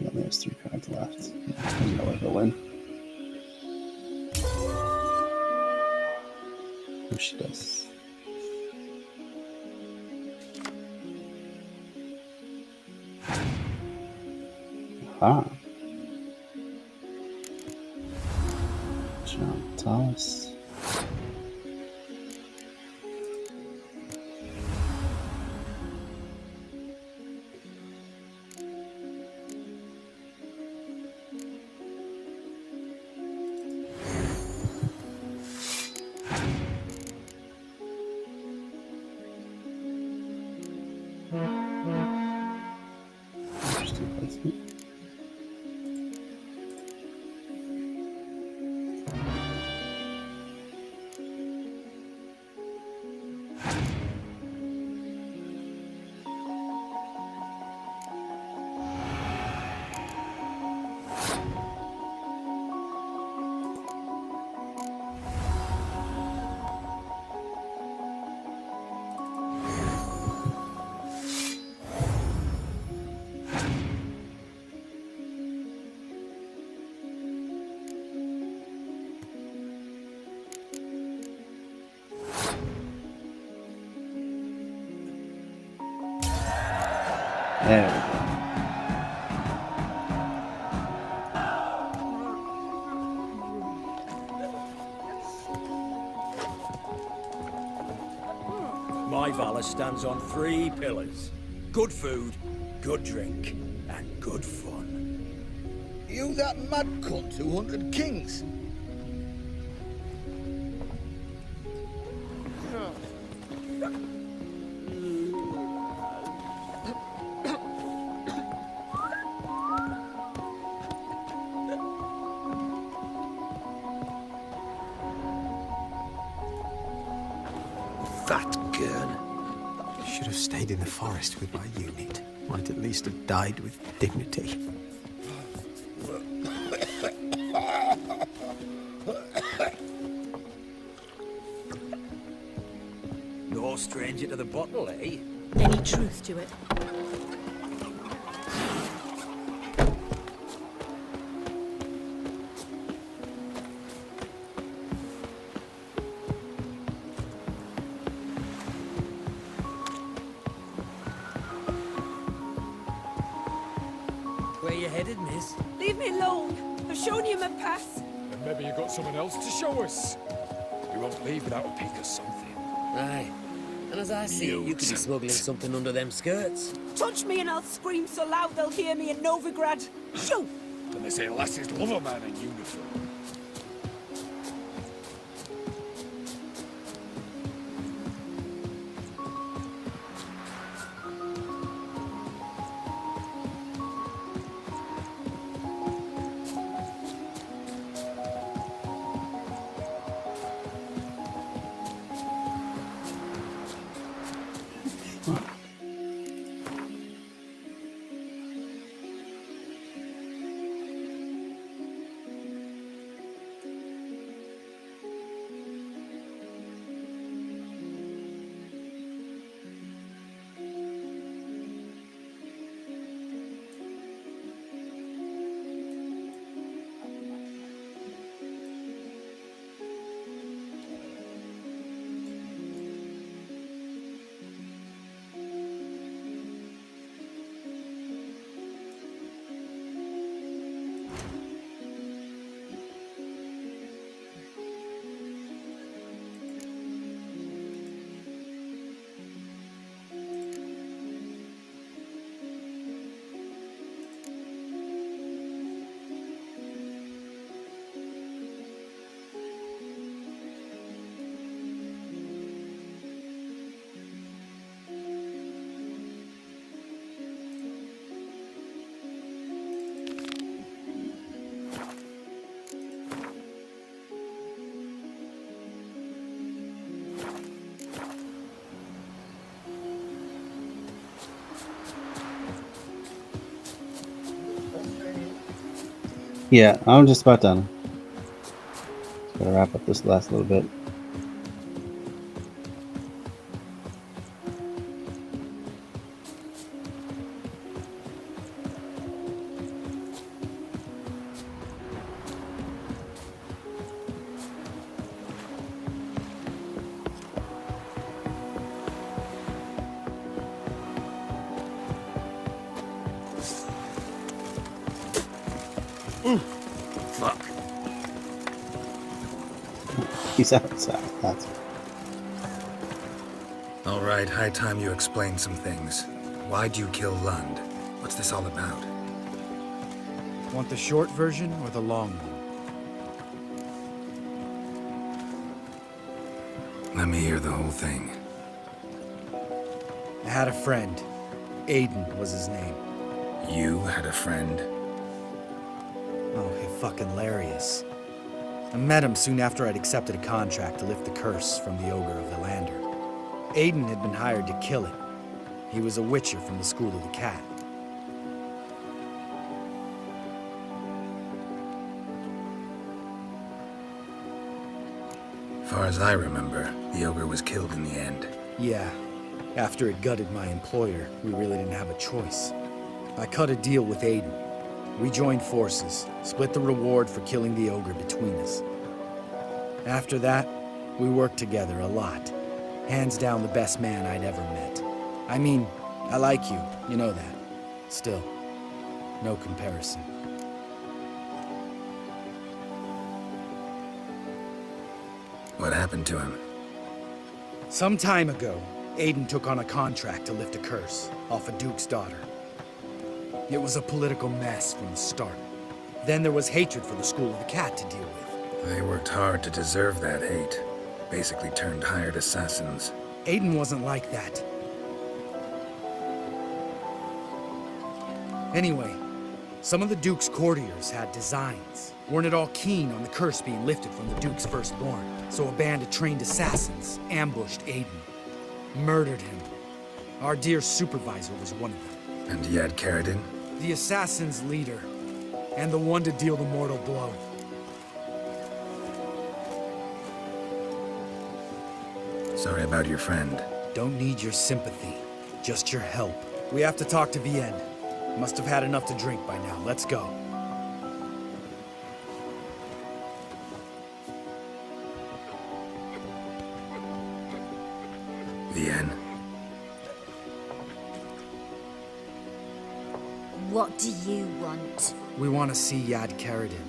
Yeah, there's 3 cards left. Yeah, there's no way he'll win. Push this. Aha. Jump toss. Interesting placement. There we go. My valor stands on 3 pillars. Good food, good drink, and good fun. You that mad cunt 200 kings? Fat gurn. Should have stayed in the forest with my unit. Might at least have died with dignity. No stranger to the bottle, eh? Any truth to it? Where you headed, miss? Leave me alone. I've shown you my pass. And maybe you got someone else to show us. We won't leave without a peek of something. Aye. And as I see it, you could be smuggling something under them skirts. Touch me and I'll scream so loud they'll hear me in Novigrad. Shoot! And they say lasses love a man in uniform. Yeah, I'm just about done. Gotta wrap up this last little bit. Fuck. He's outside. That's it. All right, high time you explain some things. Why'd you kill Lund? What's this all about? Want the short version or the long one? Let me hear the whole thing. I had a friend. Aiden was his name. You had a friend? Oh, fucking hilarious. I met him soon after I'd accepted a contract to lift the curse from the Ogre of Villander. Aiden had been hired to kill him. He was a Witcher from the School of the Cat. Far as I remember, the Ogre was killed in the end. Yeah. After it gutted my employer, we really didn't have a choice. I cut a deal with Aiden. We joined forces, split the reward for killing the Ogre between us. After that, we worked together a lot. Hands down the best man I'd ever met. I mean, I like you know that. Still, no comparison. What happened to him? Some time ago, Aiden took on a contract to lift a curse off a duke's daughter. It was a political mess from the start. Then there was hatred for the School of the Cat to deal with. They worked hard to deserve that hate. Basically turned hired assassins. Aiden wasn't like that. Anyway, some of the Duke's courtiers had designs. Weren't at all keen on the curse being lifted from the Duke's firstborn. So a band of trained assassins ambushed Aiden. Murdered him. Our dear supervisor was one of them. And Yad Karadin? The assassin's leader. And the one to deal the mortal blow. Sorry about your friend. Don't need your sympathy. Just your help. We have to talk to Vienne. Must have had enough to drink by now. Let's go. Vienne. What do you want? We want to see Yad Karadin.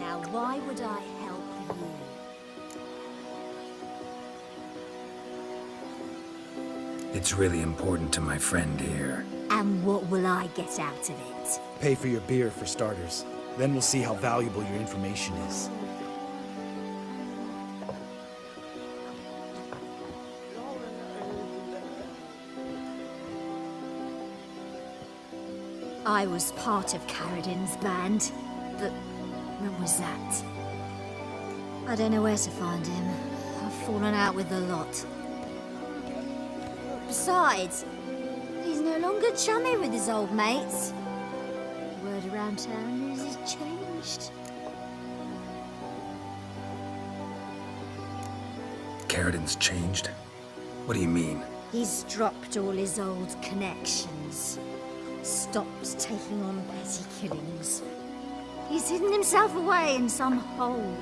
Now, why would I help you? It's really important to my friend here. And what will I get out of it? Pay for your beer, for starters. Then we'll see how valuable your information is. I was part of Karadin's band, but when was that? I don't know where to find him. I've fallen out with the lot. Besides, he's no longer chummy with his old mates. Word around town is he's changed. Karadin's changed? What do you mean? He's dropped all his old connections. Stopped taking on petty killings. He's hidden himself away in some hole.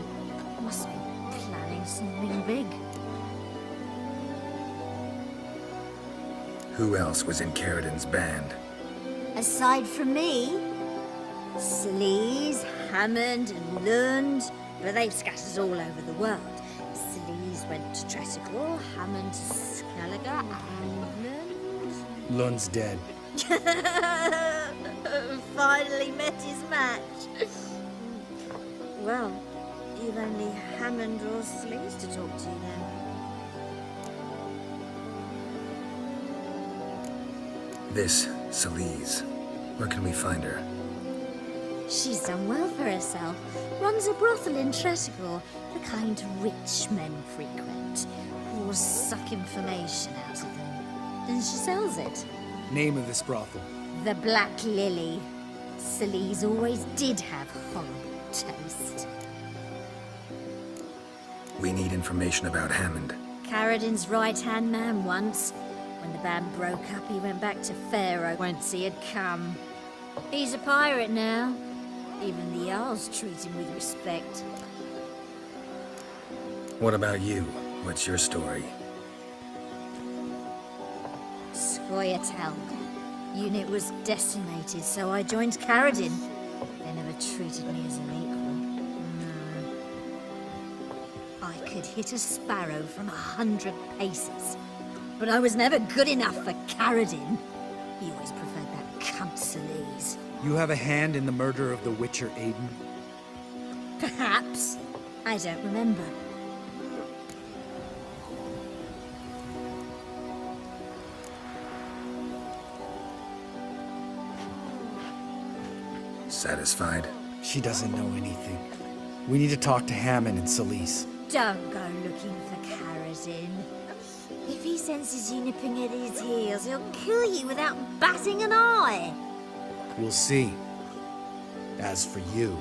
Must be planning something big. Who else was in Karadin's band? Aside from me, Sleaze, Hammond and Lund, but they've scattered all over the world. Sleaze went to Tresigor, Hammond to Skelliger, and Lund... Lund's dead. Finally met his match. Well, you've only Hammond or Sleaze to talk to then. This Celise. Where can we find her? She's done well for herself. Runs a brothel in Tresigor, the kind rich men frequent, who will suck information out of them. Then she sells it. Name of this brothel? The Black Lily. Sleaze always did have horrible taste. We need information about Hammond. Karadin's right-hand man once. When the band broke up, he went back to Pharaoh whence he had come. He's a pirate now. Even the Jarls treat him with respect. What about you? What's your story? Scoia'tael. Unit was decimated, so I joined Karadin. They never treated me as an equal. No. I could hit a sparrow from 100 paces, but I was never good enough for Karadin. He always preferred that cunt Sleaze. You have a hand in the murder of the Witcher, Aiden? Perhaps. I don't remember. Satisfied? She doesn't know anything. We need to talk to Hammond and Celise. Don't go looking for Karadin. If he senses you nipping at his heels, he'll kill you without batting an eye. We'll see. As for you...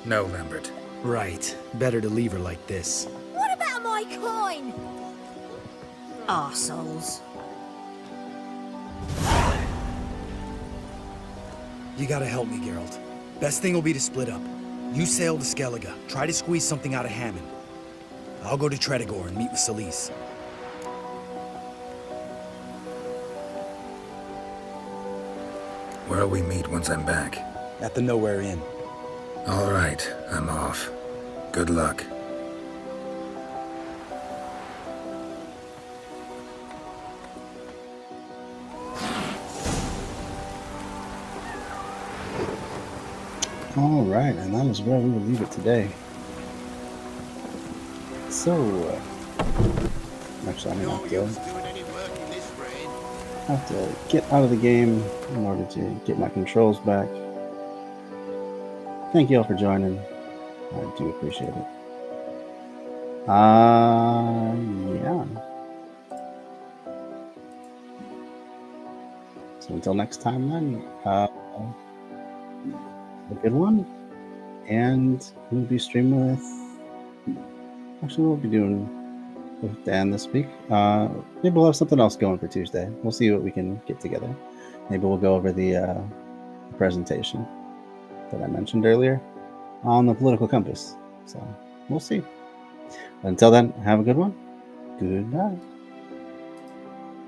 No, Lambert. Right. Better to leave her like this. What about my coin? Arseholes. You gotta help me, Geralt. Best thing will be to split up. You sail to Skellige. Try to squeeze something out of Hammond. I'll go to Tredegor and meet with Solis. Where'll we meet once I'm back? At the Nowhere Inn. All right, I'm off. Good luck. All right, and that is where we will leave it today. So, actually, I'm going to have to get out of the game in order to get my controls back. Thank you all for joining. I do appreciate it. Yeah. So until next time then, have a good one. And we'll be streaming with... Actually, we'll be doing with Dan this week. Maybe we'll have something else going for Tuesday. We'll see what we can get together. Maybe we'll go over the presentation that I mentioned earlier on the political compass. So we'll see. But until then, have a good one. Goodbye.